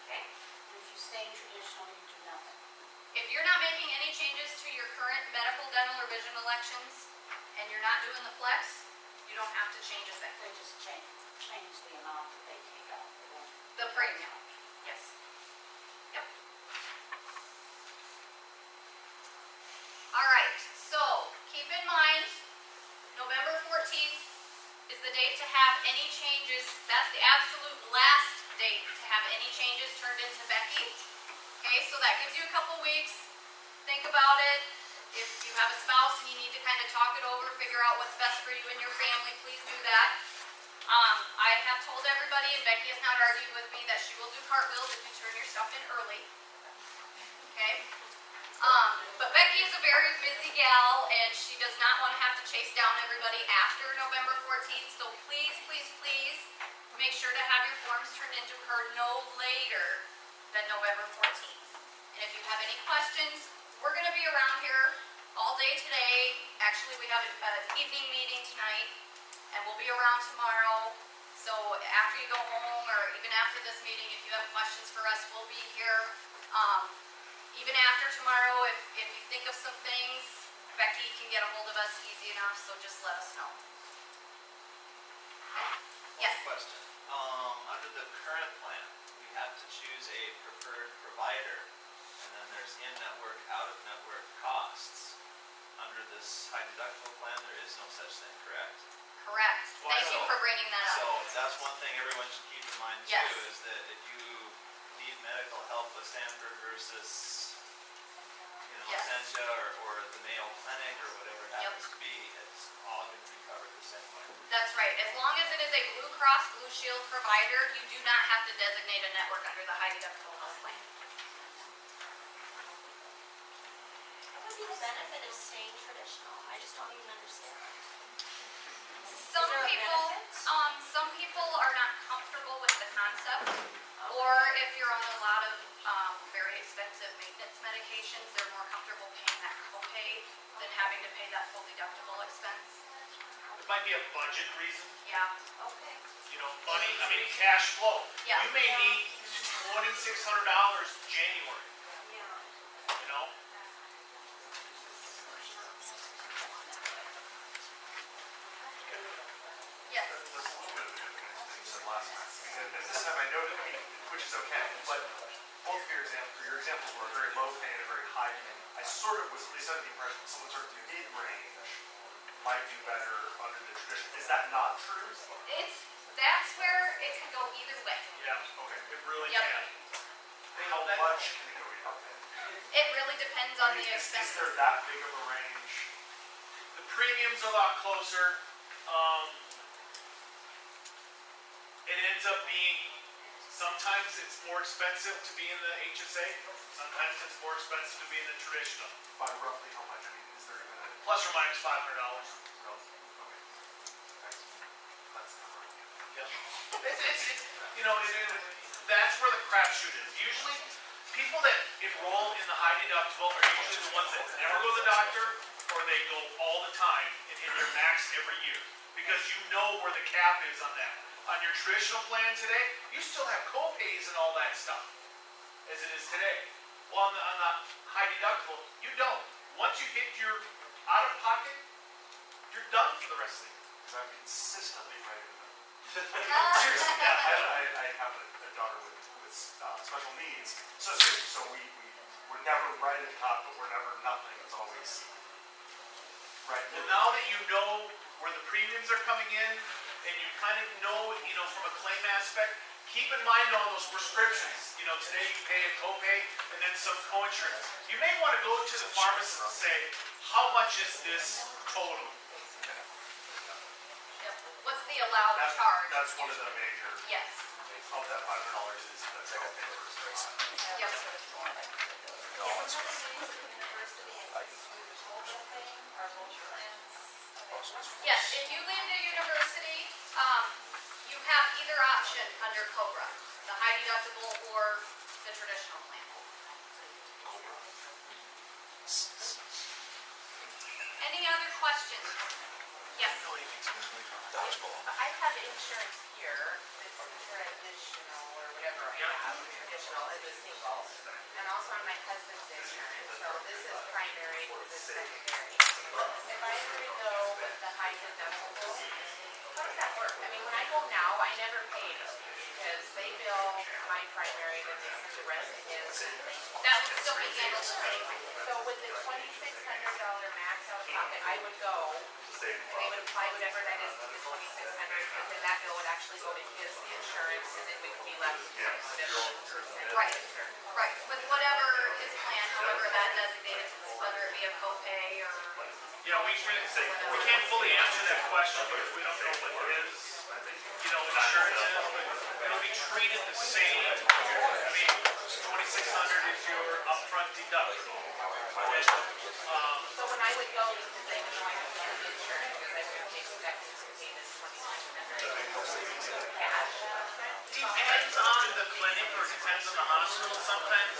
Okay? And if you stay traditional, you do nothing. If you're not making any changes to your current medical, dental, or vision elections, and you're not doing the flex, you don't have to change a thing. They just change the amount that they take out. They won't. The premium, yes. Yep. All right, so keep in mind, November 14th is the date to have any changes. That's the absolute last date to have any changes turned into Becky. Okay, so that gives you a couple weeks. Think about it. If you have a spouse and you need to kind of talk it over, figure out what's best for you and your family, please do that. I have told everybody, and Becky has not argued with me, that she will do cartwheels if you turn your stuff in early. Okay? But Becky is a very busy gal, and she does not want to have to chase down everybody after November 14th. So please, please, please make sure to have your forms turned into her no later than November 14th. And if you have any questions, we're going to be around here all day today. Actually, we have an evening meeting tonight, and we'll be around tomorrow. So after you go home, or even after this meeting, if you have questions for us, we'll be here. Even after tomorrow, if you think of some things, Becky can get a hold of us easy enough, so just let us know. Yes? Question. Under the current plan, we have to choose a preferred provider, and then there's in-network, out-of-network costs. Under this high deductible plan, there is no such thing, correct? Correct. Thank you for bringing that up. So that's one thing everyone should keep in mind Yes. too, is that if you need medical help with Stanford versus, Yes. Essentia or the Mayo Clinic or whatever it happens to be, it's all going to be covered the same way. That's right. As long as it is a Blue Cross Blue Shield provider, you do not have to designate a network under the high deductible health plan. What would be the benefit of staying traditional? I just don't even understand. Some there a people, benefit? some people are not comfortable with the concept, or if you're on a lot of very expensive maintenance medications, they're more comfortable paying that copay than having to pay that full deductible expense. It might be a budget reason, Yeah. Okay. money, cash flow. Yeah. You may need $2,600 January, Yeah. you know? Yes. That's a little bit of a good thing you said last time. And this time I noted, which is okay, but both of your examples were very low pay and very high pay. I sort of was at least under the impression that someone sort of mid-range might do better under the tradition. Is that not true? That's where it can go either way. Yeah, okay, it really Yep. can. How much can it go either way? It really depends on the Is expenses. there that big of a range? The premium's a lot closer. It ends up being, sometimes it's more expensive to be in the HSA, sometimes it's more expensive to be in the traditional. By roughly how much? I mean, is there even a... Plus or minus $500. Okay. Thanks. That's not right. Yeah. That's where the crapshoot is. Usually, people that enroll in the high deductible are usually the ones that never go to the doctor, or they go all the time and hit their max every year. Because you know where the cap is on that. On your traditional plan today, you still have co-pays and all that stuff, as it is today. Well, on the high deductible, you don't. once you hit your out of pocket, you're done for the rest of the year. Because I'm consistently right in the middle. Seriously, yeah, I have a daughter with special needs. So seriously, so we're never right at the top, but we're never nothing. It's always right. Well, now that you know where the premiums are coming in, and you kind of know, from a claim aspect, keep in mind on those prescriptions. Today you pay a copay and then some co-insurance. You may want to go to the pharmacist and say, how much is this total? What's the allowed charge? That's one of the major, Yes. of that $500 is the copay. Yep. Yes, if you leave the university, you have either option under COBRA, the high deductible or the traditional plan. Any other questions? Yes. I have insurance here, it's traditional or whatever I have, traditional as a single. And also on my husband's insurance, so this is primary, this is secondary. If I were to go with the high deductible, how does that work? I mean, when I go now, I never pay because they bill my primary, then they send the rest to his. That would still be handled the same way. So with the $2,600 max out of pocket, I would go, and they would apply whatever that is to the $2,600, and then that bill would actually go to his insurance, and then we could be left with whatever percentage. Right, right. With whatever his plan, however that designated, whether it be a copay or. We can't fully answer that question because we don't know what his, insurance is, but it'll be treated the same. I mean, 2,600 is your upfront deductible. And, So when I would go, because they know I have to have insurance, because I would pay to pay this $2,600 cash. depends on the clinic or depends on the hospital. Sometimes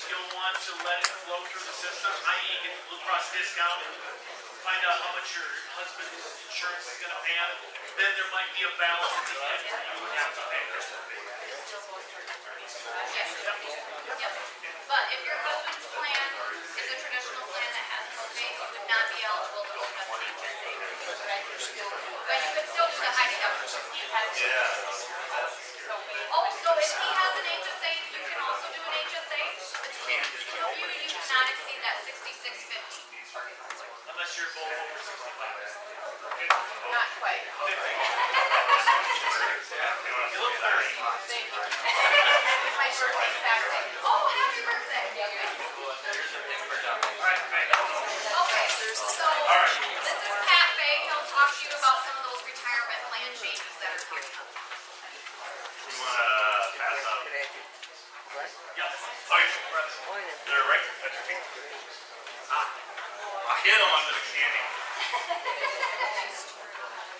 you'll want to let it flow through the system, i.e. get the Blue Cross discount and find out how much your husband's insurance is going to pay out. Then there might be a balance at the end where you would have to pay. Yes. Yep. But if your husband's plan is a traditional plan that has copays, you would not be eligible to open up an HSA. But you could still do the high deductible. Also, if he has an HSA, you can also do an HSA. But you cannot exceed that 6650. Unless you're both over 65. Not quite. You look 30. Thank you. It's my birthday Saturday. Oh, happy birthday. Okay, so this is Pat Bay. He'll talk to you about some of those retirement plan changes that are coming up. We wanna pass out. Yes. They're right at your feet. I hit them under the candy.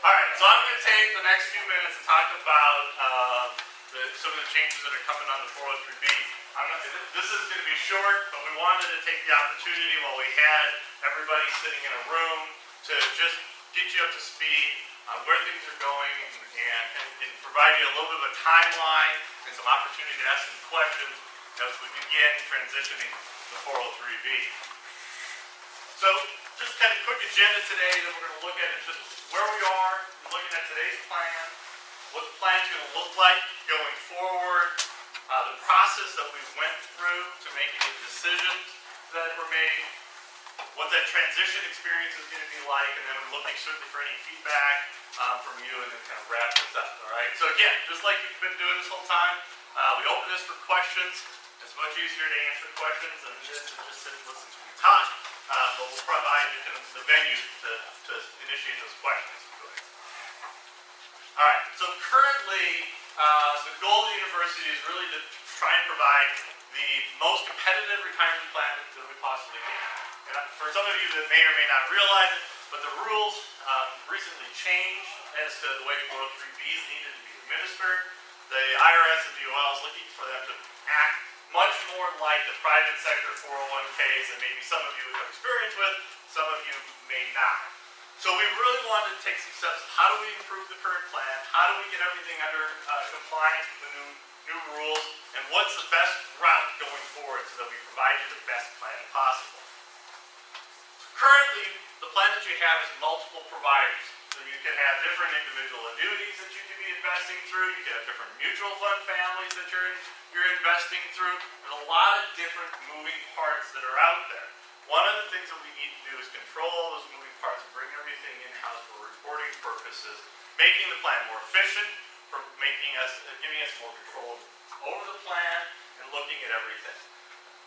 Alright, so I'm gonna take the next few minutes and talk about some of the changes that are coming on the 403B. This is gonna be short, but we wanted to take the opportunity while we had everybody sitting in a room to just get you up to speed on where things are going and provide you a little bit of a timeline and some opportunity to ask some questions as we begin transitioning the 403B. So, just kind of quick agenda today that we're going to look at is just where we are, looking at today's plan, what the plan's going to look like going forward, the process that we went through to making the decisions that were made, what that transition experience is going to be like, and then we're looking certainly for any feedback from you and then kind of wrap this up, all right? So again, just like you've been doing this whole time, we open this for questions. It's much easier to answer questions than it is to just sit and listen to me talk. But we'll provide you the venue to initiate those questions. Go ahead. All right, so currently, the goal of the university is really to try and provide the most competitive retirement plan that we possibly can. And for some of you that may or may not realize it, but the rules recently changed as to the way 403Bs needed to be administered. The IRS and DOL is looking for them to act much more like the private sector 401ks that maybe some of you have experience with, some of you may not. So we really wanted to take some steps. How do we improve the current plan? How do we get everything under compliance with the new rules? And what's the best route going forward so that we provide you the best plan possible? Currently, the plan that you have is multiple providers. So you can have different individual annuities that you can be investing through. You can have different mutual fund families that you're investing through. There's a lot of different moving parts that are out there. One of the things that we need to do is control all those moving parts and bring everything in-house for reporting purposes, making the plan more efficient, for giving us more control over the plan and looking at everything.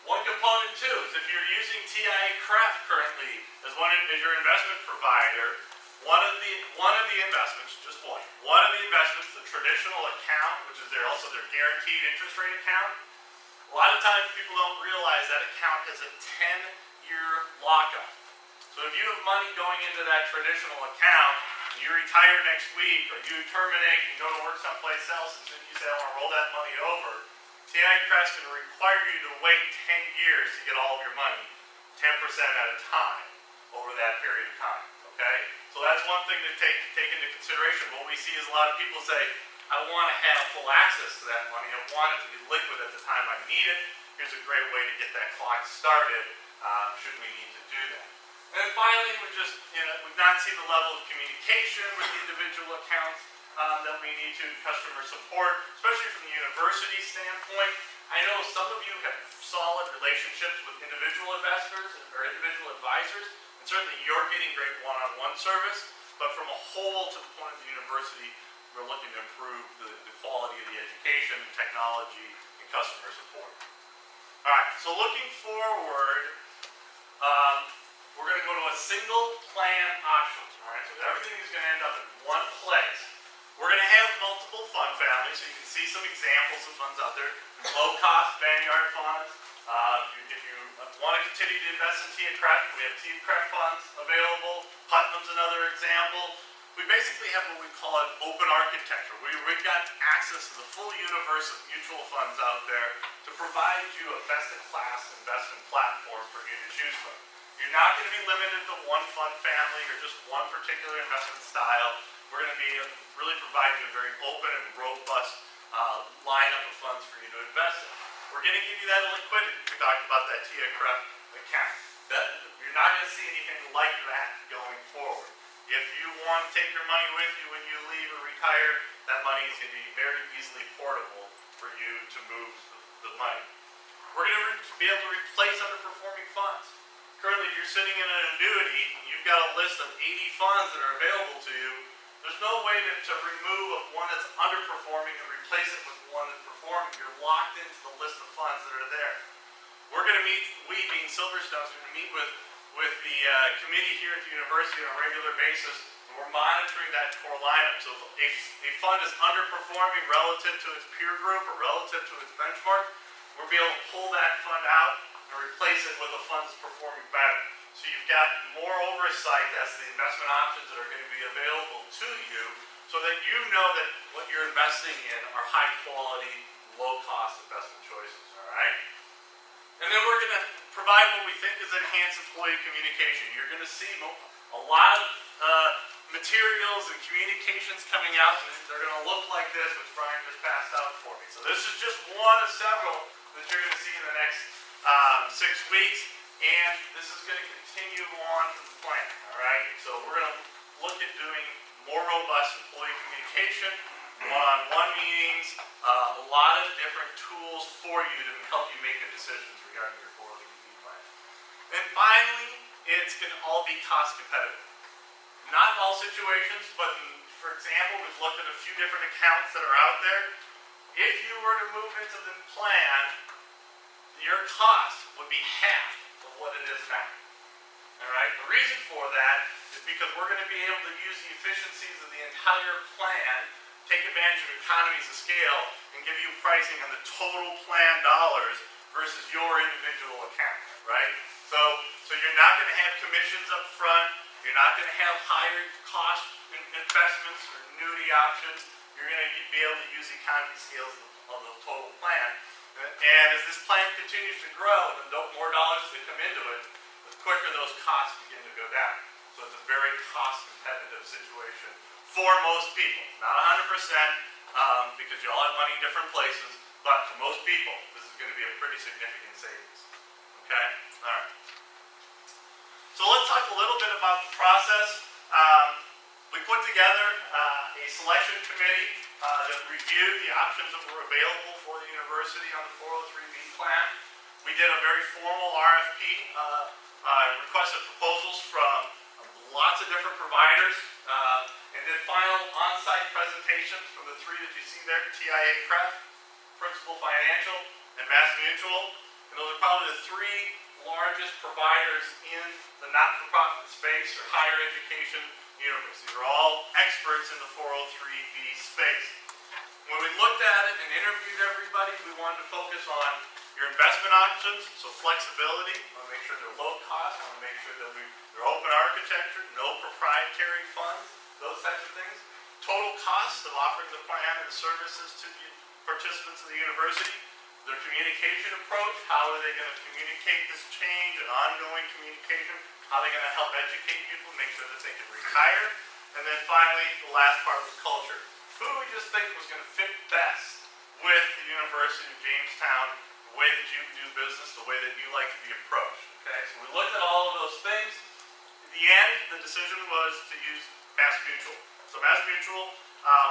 One component too is if you're using TIA Craft currently as your investment provider, one of the investments, just one of the investments, the traditional account, which is also their guaranteed interest rate account, a lot of times people don't realize that account has a 10-year lockup. So if you have money going into that traditional account, and you retire next week, or you terminate and go to work someplace else, and then you say, I want to roll that money over, TIA Craft's going to require you to wait 10 years to get all of your money, 10% at a time, over that period of time, okay? So that's one thing to take into consideration. What we see is a lot of people say, I want to have full access to that money. I want it to be liquid at the time I need it. Here's a great way to get that clock started, should we need to do that. And then finally, we've not seen the level of communication with the individual accounts that we need to, customer support, especially from the university standpoint. I know some of you have solid relationships with individual investors or individual advisors, and certainly you're getting great one-on-one service, but from a whole to the point of the university, we're looking to improve the quality of the education, technology, and customer support. All right, so looking forward, we're going to go to a single plan option. All right, so everything is going to end up in one place. We're going to have multiple fund families, so you can see some examples of funds out there. Low-cost Vanguard funds. If you want to continue to invest in TIA Craft, we have TIA Craft funds available. Putnam's another example. We basically have what we call an open architecture. We've got access to the full universe of mutual funds out there to provide you a best-in-class investment platform for you to choose from. You're not going to be limited to one fund family or just one particular investment style. We're going to be really provide you a very open and robust lineup of funds for you to invest in. We're going to give you that liquidity. We talked about that TIA Craft account. You're not going to see anything like that going forward. If you want to take your money with you when you leave or retire, that money is going to be very easily portable for you to move the money. We're going to be able to replace underperforming funds. Currently, if you're sitting in an annuity, and you've got a list of 80 funds that are available to you, there's no way to remove one that's underperforming and replace it with one that's performing. You're locked into the list of funds that are there. We're going to meet, we being Silverstone, is going to meet with the committee here at the university on a regular basis, and we're monitoring that core lineup. So if a fund is underperforming relative to its peer group or relative to its benchmark, we'll be able to pull that fund out and replace it with a fund that's performing better. So you've got more oversight as to the investment options that are going to be available to you, so that you know that what you're investing in are high quality, low cost investment choices, all right? And then we're going to provide what we think is enhanced employee communication. You're going to see a lot of materials and communications coming out, and they're going to look like this, which Brian just passed out for me. So this is just one of several that you're going to see in the next 6 weeks, and this is going to continue on to the plan, all right? So we're going to look at doing more robust employee communication, one-on-one meetings, a lot of different tools for you to help you make the decisions regarding your 403B plan. And finally, it's going to all be cost competitive. Not in all situations, but for example, we've looked at a few different accounts that are out there. If you were to move into the plan, your cost would be half of what it is now. All right? The reason for that is because we're going to be able to use the efficiencies of the entire plan, take advantage of economies of scale, and give you pricing on the total plan dollars versus your individual account, right? So you're not going to have commissions up front. You're not going to have higher cost investments or annuity options. You're going to be able to use the economy scales of the total plan. And as this plan continues to grow, the more dollars that come into it, the quicker those costs begin to go down. So it's a very cost competitive situation for most people. Not 100%, because you all have money in different places, but for most people, this is going to be a pretty significant savings. Okay? All right. So let's talk a little bit about the process. We put together a selection committee that reviewed the options that were available for the university on the 403B plan. We did a very formal RFP, requested proposals from lots of different providers, and did final on-site presentations from the three that you see there, TIA Craft, Principal Financial, and Mass Mutual. And those are probably the three largest providers in the not-for-profit space or higher education universe. These are all experts in the 403B space. When we looked at it and interviewed everybody, we wanted to focus on your investment options, so flexibility. We want to make sure they're low cost. We want to make sure that they're open architecture, no proprietary funds, those types of things. Total cost of offering the plan and the services to the participants of the university. Their communication approach, how are they going to communicate this change and ongoing communication? How are they going to help educate people, make sure that they can retire? And then finally, the last part was culture. Who do we just think was going to fit best with the University of Jamestown, the way that you do business, the way that you like to be approached? Okay, so we looked at all of those things. In the end, the decision was to use Mass Mutual. So Mass Mutual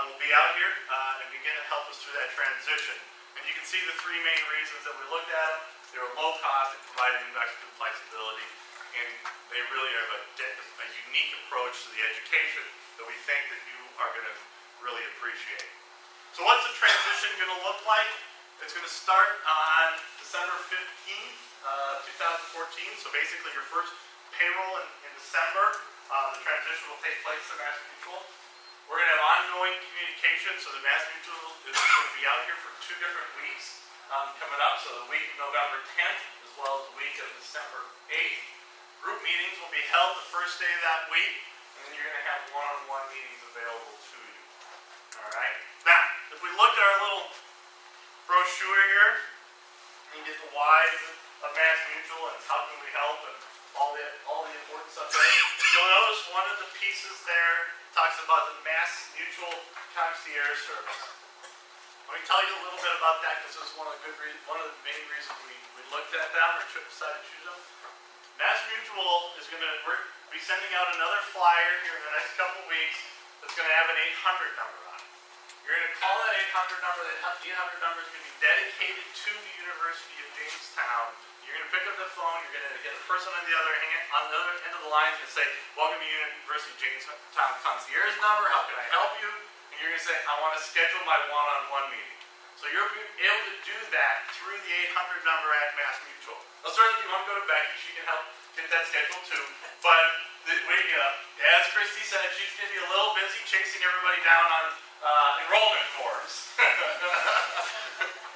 will be out here and begin to help us through that transition. And you can see the three main reasons that we looked at them. They were low cost, they provided investment flexibility, and they really have a unique approach to the education that we think that you are going to really appreciate. So what's the transition going to look like? It's going to start on December 15th, 2014. So basically your first payroll in December. The transition will take place in Mass Mutual. We're going to have ongoing communication, so the Mass Mutual is going to be out here for 2 different weeks coming up. So the week of November 10th as well as the week of December 8th. Group meetings will be held the first day of that week, and then you're going to have one-on-one meetings available to you. All right. Now, if we look at our little brochure here, you get the whys of Mass Mutual and how can we help and all the important stuff there. You'll notice one of the pieces there talks about the Mass Mutual Concierge Service. Let me tell you a little bit about that because this is one of the main reasons we looked at them or decided to choose them. Mass Mutual is going to be sending out another flyer here in the next couple weeks that's going to have an 800 number on it. You're going to call that 800 number. That 800 number is going to be dedicated to the University of Jamestown. You're going to pick up the phone. You're going to get a person on the other end of the line and say, "Welcome to University of Jamestown Concierge number. How can I help you?" And you're going to say, "I want to schedule my one-on-one meeting." So you're able to do that through the 800 number at Mass Mutual. Now, certainly, if you want to go to Becky, she can help get that scheduled too. But as Christy said, she's going to be a little busy chasing everybody down on enrollment forms,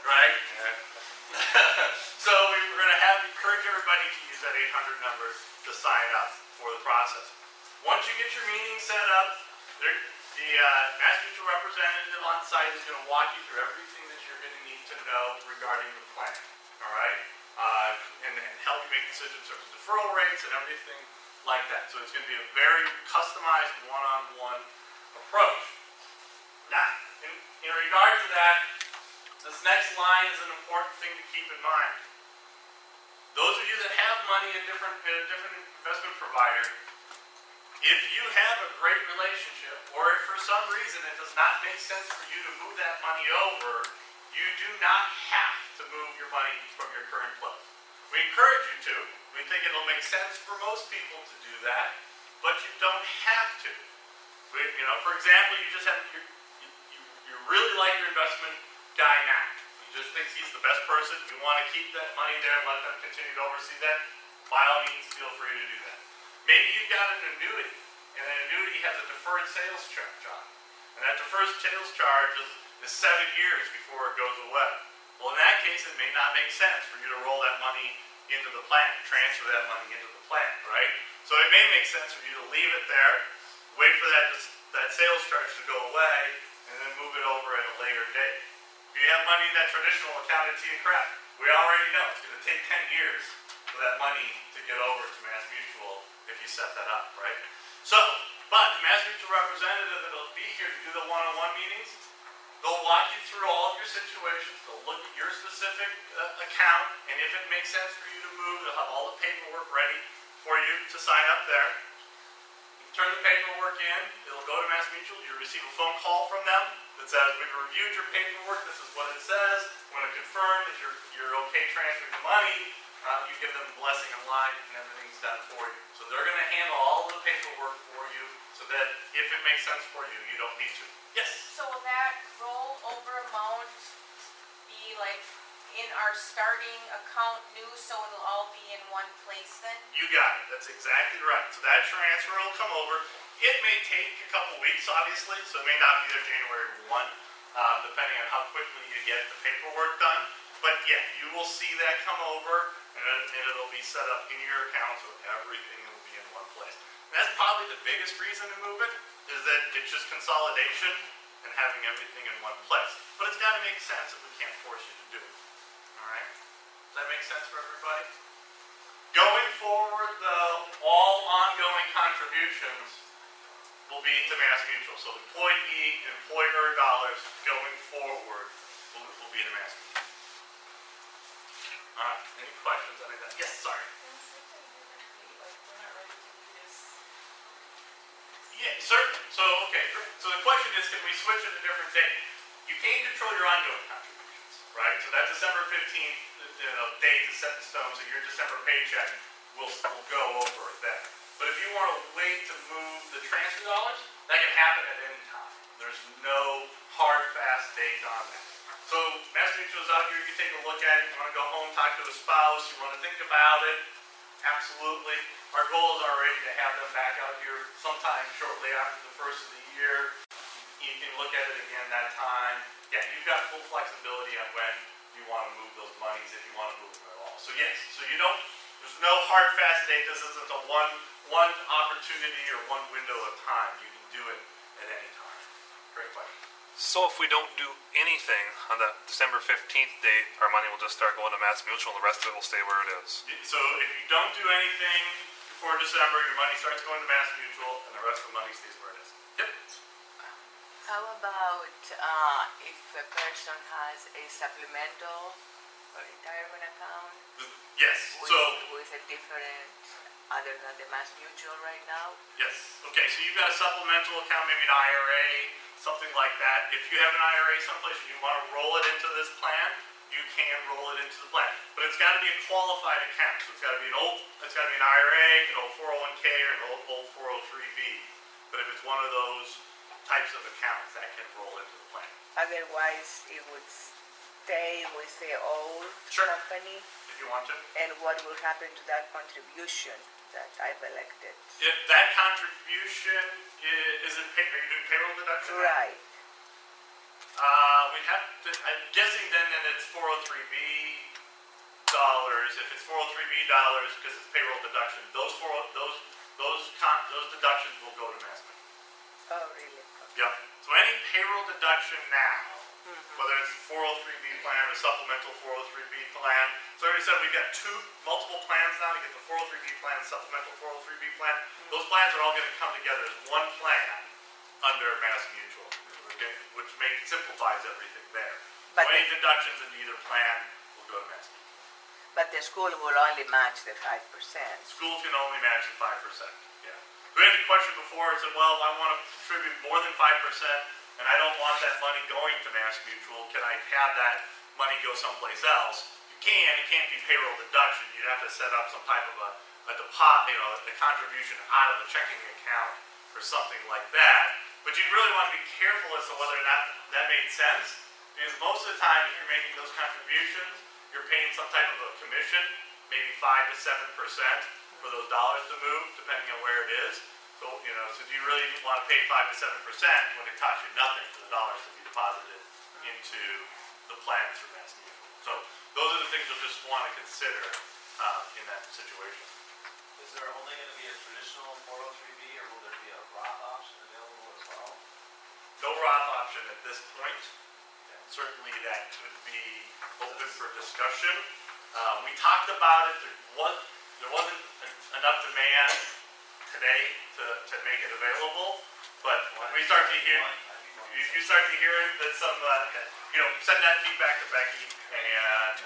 right? So we're going to encourage everybody to use that 800 number to sign up for the process. Once you get your meeting set up, the Mass Mutual representative on site is going to walk you through everything that you're going to need to know regarding the plan. All right, and help you make decisions in terms of deferral rates and everything like that. So it's going to be a very customized one-on-one approach. Now, in regard to that, this next line is an important thing to keep in mind. Those of you that have money in a different investment provider, if you have a great relationship, or if for some reason it does not make sense for you to move that money over, you do not have to move your money from your current place. We encourage you to. We think it'll make sense for most people to do that, but you don't have to. For example, you really like your investment guy now. You just think he's the best person. You want to keep that money there and let them continue to oversee that. By all means, feel free to do that. Maybe you've got an annuity, and an annuity has a deferred sales charge on it. And that deferred sales charge is 7 years before it goes away. Well, in that case, it may not make sense for you to roll that money into the plan, transfer that money into the plan, right? So it may make sense for you to leave it there, wait for that sales charge to go away, and then move it over at a later date. If you have money in that traditional account at Tia Craft, we already know it's going to take 10 years for that money to get over to Mass Mutual if you set that up, right? So, but the Mass Mutual representative that will be here to do the one-on-one meetings, they'll walk you through all of your situations, they'll look at your specific account, and if it makes sense for you to move, they'll have all the paperwork ready for you to sign up there. You turn the paperwork in, it'll go to Mass Mutual, you receive a phone call from them that says, we've reviewed your paperwork, this is what it says, want to confirm that you're okay transferring the money, you give them the blessing in line and everything's done for you. So they're going to handle all the paperwork for you so that if it makes sense for you, you don't need to. Yes? So will that rollover amount be like in our starting account new, so it'll all be in one place then? You got it. That's exactly right. So that transfer will come over. It may take a couple weeks, obviously, so it may not be there January 1, depending on how quickly you get the paperwork done. But yeah, you will see that come over, and it'll be set up in your account, so everything will be in one place. And that's probably the biggest reason to move it, is that it's just consolidation and having everything in one place. But it's got to make sense if we can't force you to do it. All right? Does that make sense for everybody? Going forward, though, all ongoing contributions will be to Mass Mutual. So employee, employer dollars going forward will be to Mass Mutual. All right. Any questions on that? Yes, sorry. Yeah, certainly. So, okay. So the question is, can we switch it to a different date? You can't control your ongoing contributions, right? So that December 15th, date is set in stone, so your December paycheck will go over then. But if you want to wait to move the transfer dollars, that can happen at any time. There's no hard, fast date on that. So Mass Mutual is out here, you can take a look at it, you want to go home, talk to a spouse, you want to think about it, absolutely. Our goal is already to have them back out here sometime shortly after the first of the year. You can look at it again that time. Yeah, you've got full flexibility on when you want to move those monies, if you want to move them at all. So yes, so you don't, there's no hard, fast date. This isn't a one opportunity or one window of time. You can do it at any time. Great question. So if we don't do anything on that December 15th date, our money will just start going to Mass Mutual and the rest of it will stay where it is. So if you don't do anything before December, your money starts going to Mass Mutual and the rest of the money stays where it is. Yep. How about if a person has a supplemental or retirement account Yes. with a different, other than the Mass Mutual right now? Yes. Okay, so you've got a supplemental account, maybe an IRA, something like that. If you have an IRA someplace and you want to roll it into this plan, you can roll it into the plan. But it's got to be a qualified account. So it's got to be an IRA, an old 401k, or an old 403b. But if it's one of those types of accounts, that can roll into the plan. Otherwise, it would stay with the old Sure. company? If you want to. And what will happen to that contribution that I've elected? If that contribution are you doing payroll deduction? Right. We have to, I'm guessing then it's 403b dollars. If it's 403b dollars because it's payroll deduction, those deductions will go to Mass Mutual. Oh, really? Okay. Yep. So any payroll deduction now, whether it's 403b plan or supplemental 403b plan. So already said we've got multiple plans now. You get the 403b plan and supplemental 403b plan. Those plans are all going to come together as one plan under Mass Mutual, okay? Which simplifies everything there. But so any deductions in either plan will go to Mass Mutual. But the school will only match the 5%. Schools can only match the 5%. Yeah. We had a question before. It said, well, I want to contribute more than 5%. And I don't want that money going to Mass Mutual. Can I have that money go someplace else? You can. It can't be payroll deduction. You'd have to set up some type of a deposit, a contribution out of the checking account or something like that. But you really want to be careful as to whether or not that made sense. Because most of the time, if you're making those contributions, you're paying some type of a commission, maybe 5 to 7% for those dollars to move, depending on where it is. So, so do you really want to pay 5 to 7% when it costs you nothing for the dollars to be deposited into the plan through Mass Mutual? So those are the things you'll just want to consider in that situation. Is there only going to be a traditional 403b, or will there be a Roth option available as well? No Roth option at this point. And certainly that could be open for discussion. We talked about it. There wasn't enough demand today to make it available, but when we start to hear, if you start to hear that some, send that feedback to Becky, and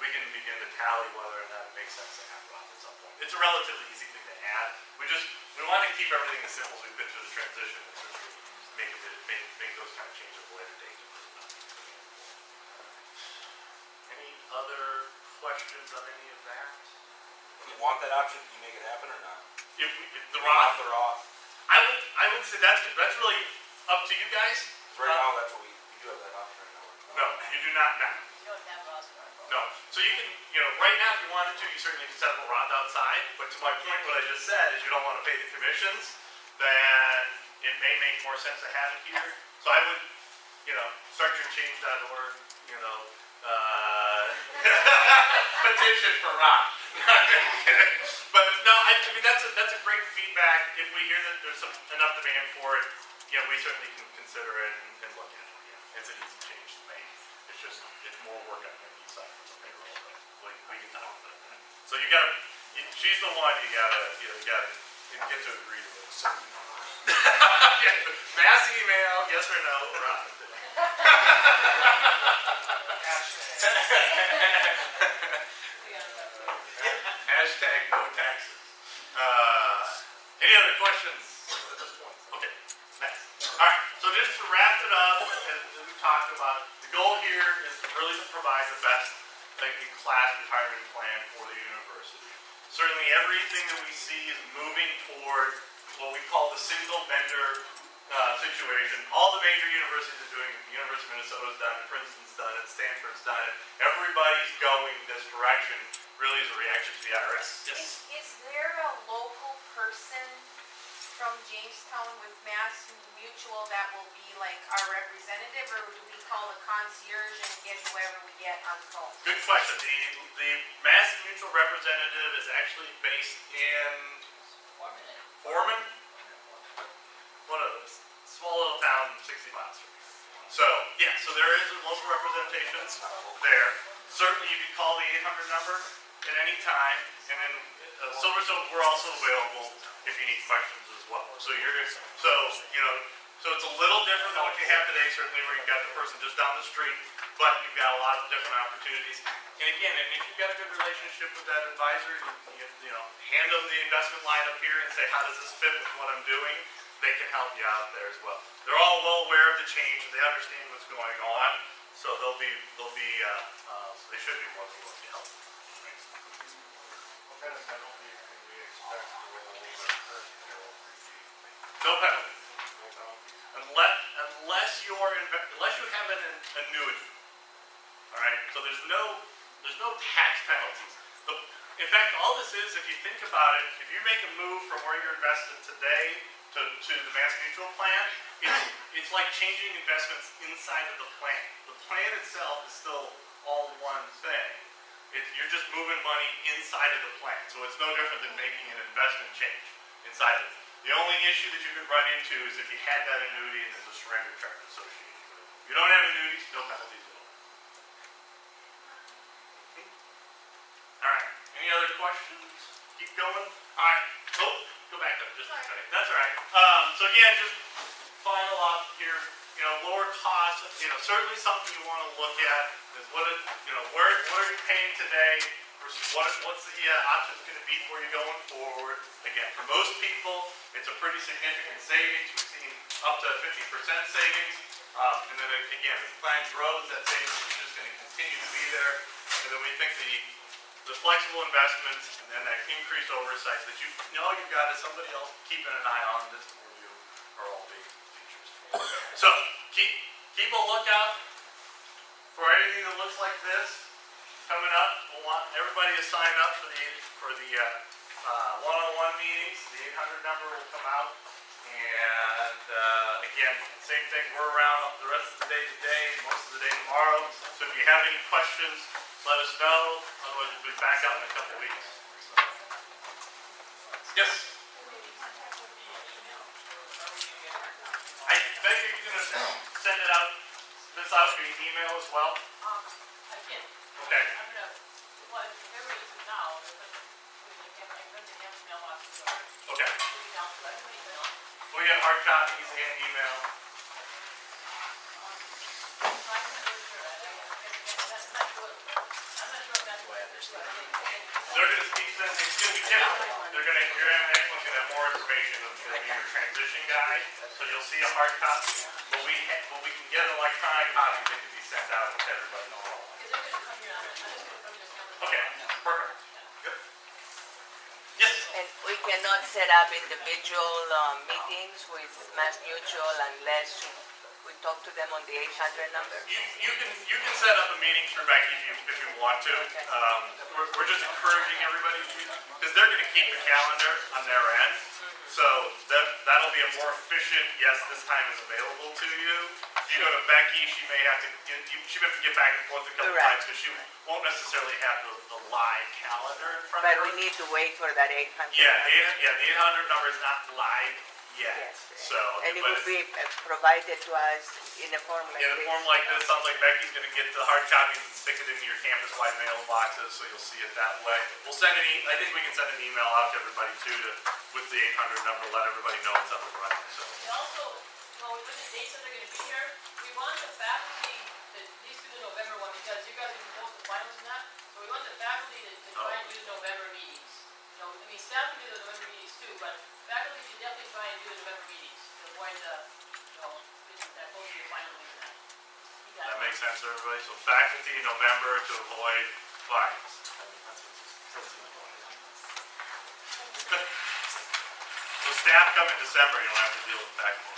we can begin to tally whether or not it makes sense to have Roth at some point. it's a relatively easy thing to add. We want to keep everything as simple as we've been through the transition, and certainly make those kind of changes at a later date. Any other questions on any of that? Do you want that option? Can you make it happen or not? If the You want Roth, the Roth? I would say that's really up to you guys. 'Cause right now, that's what we do have that option right now. No, you do not now. You don't have Ross Fargo. No. So you can, right now if you wanted to, you certainly can set up a Roth outside. But to my point, what I just said is you don't want to pay the commissions, then it may make more sense to have it here. So I would, structurechange.org, petition for Roth. But no, I mean that's a great feedback. If we hear that there's enough demand for it, we certainly can consider it and look at it. Yeah, it's an easy change to make. It's more work on the side of the payroll, but we can talk about that. So she's the one you gotta get to agree to it. So. Mass email, yes or no, Rob. Hashtag no taxes. Any other questions at this point? Okay, next. All right, so just to wrap it up, as we talked about, the goal here is to really provide the best class retirement plan for the university. Certainly everything that we see is moving toward what we call the single vendor situation. All the major universities are doing it. The University of Minnesota's done it, Princeton's done it, Stanford's done it. Everybody's going this direction, really as a reaction to the IRS. Yes? Is there a local person from Jamestown with Mass Mutual that will be like our representative, or do we call the concierge and get whoever we get on the phone? Good question. The Mass Mutual representative is actually based in Foreman? One of those. Small little town 60 miles from here. So there is a local representation there. Certainly you can call the 800 number at any time, and then Silverstone, we're also available if you need questions as well. So it's a little different than what you have today, certainly where you've got the person just down the street, but you've got a lot of different opportunities. And again, if you've got a good relationship with that advisor, you hand them the investment line up here and say, how does this fit with what I'm doing? They can help you out there as well. They're all well aware of the change, they understand what's going on, so they should be more than willing to help. What kind of penalty can we expect for the current payroll review? No penalty. Unless you have an annuity. All right. So there's no tax penalties. In fact, all this is, if you think about it, if you make a move from where you're invested today to the Mass Mutual plan, it's like changing investments inside of the plan. The plan itself is still all one thing. You're just moving money inside of the plan. So it's no different than making an investment change inside of it. The only issue that you could run into is if you had that annuity and there's a surrender charge associated with it. If you don't have annuities, no penalties at all. All right. Any other questions? Keep going. All right. Oh, go back up just a second. That's all right. So again, just final up here. Lower costs. Certainly something you want to look at is what are you paying today versus what's the options going to be for you going forward. Again, for most people, it's a pretty significant savings. We've seen up to 50% savings. And then again, as the plan grows, that savings is just going to continue to be there. And then we think the flexible investments and then that increased oversight that you've got as somebody else keeping an eye on this for you are all big features. So keep a lookout for anything that looks like this coming up. We'll want everybody to sign up for the one-on-one meetings. The 800 number will come out. And again, same thing. We're around the rest of the day today, most of the day tomorrow. So if you have any questions, let us know. Otherwise, we'll be back out in a couple weeks. Yes? I bet you're going to send it out, this out via email as well? I can. Okay. I'm gonna, whoever is it now, I'm gonna have mailbox. Okay. Email. We got hard copies and email. I'm not sure if that's what I understood. They're going to speak to them. It's going to be next one's gonna have more information, it'll be your transition guide, so you'll see a hard copy, but we can get an electronic copy that can be sent out to everybody. Okay, perfect, good. Yes? And we cannot set up individual meetings with Mass Mutual unless we talk to them on the 800 number? You can set up a meeting through Becky if you want to. We're just encouraging everybody, because they're gonna keep the calendar on their end. So that'll be a more efficient, yes, this time is available to you. If you go to Becky, she may have to get back and forth a couple Correct. times, because she won't necessarily have the live calendar in front of But her. we need to wait for that 800 Yeah, number. the 800 number is not live yet, Yes. so. And it but will it's- be provided to us in a form like In a this. form like this, sounds like Becky's gonna get the hard copies and stick it into your campus-wide mailboxes, so you'll see it that way. We'll send I think we can send an email out to everybody too, with the 800 number, let everybody know it's up and running, so. And also, when the dates that they're gonna be here, we want the faculty, at least do the November one, because you guys are supposed to finals and that, so we want the faculty to try and do the November meetings. You know, I mean, staff can do the November meetings too, but faculty should definitely try and do the November meetings, to avoid the, you know, that close to the final week and that. Keep That in makes mind. sense to everybody, so faculty, November, to avoid fines. So staff come in December, you don't have to deal with faculty.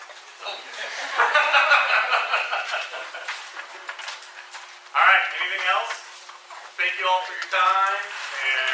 All right, anything else? Thank you all for your time, and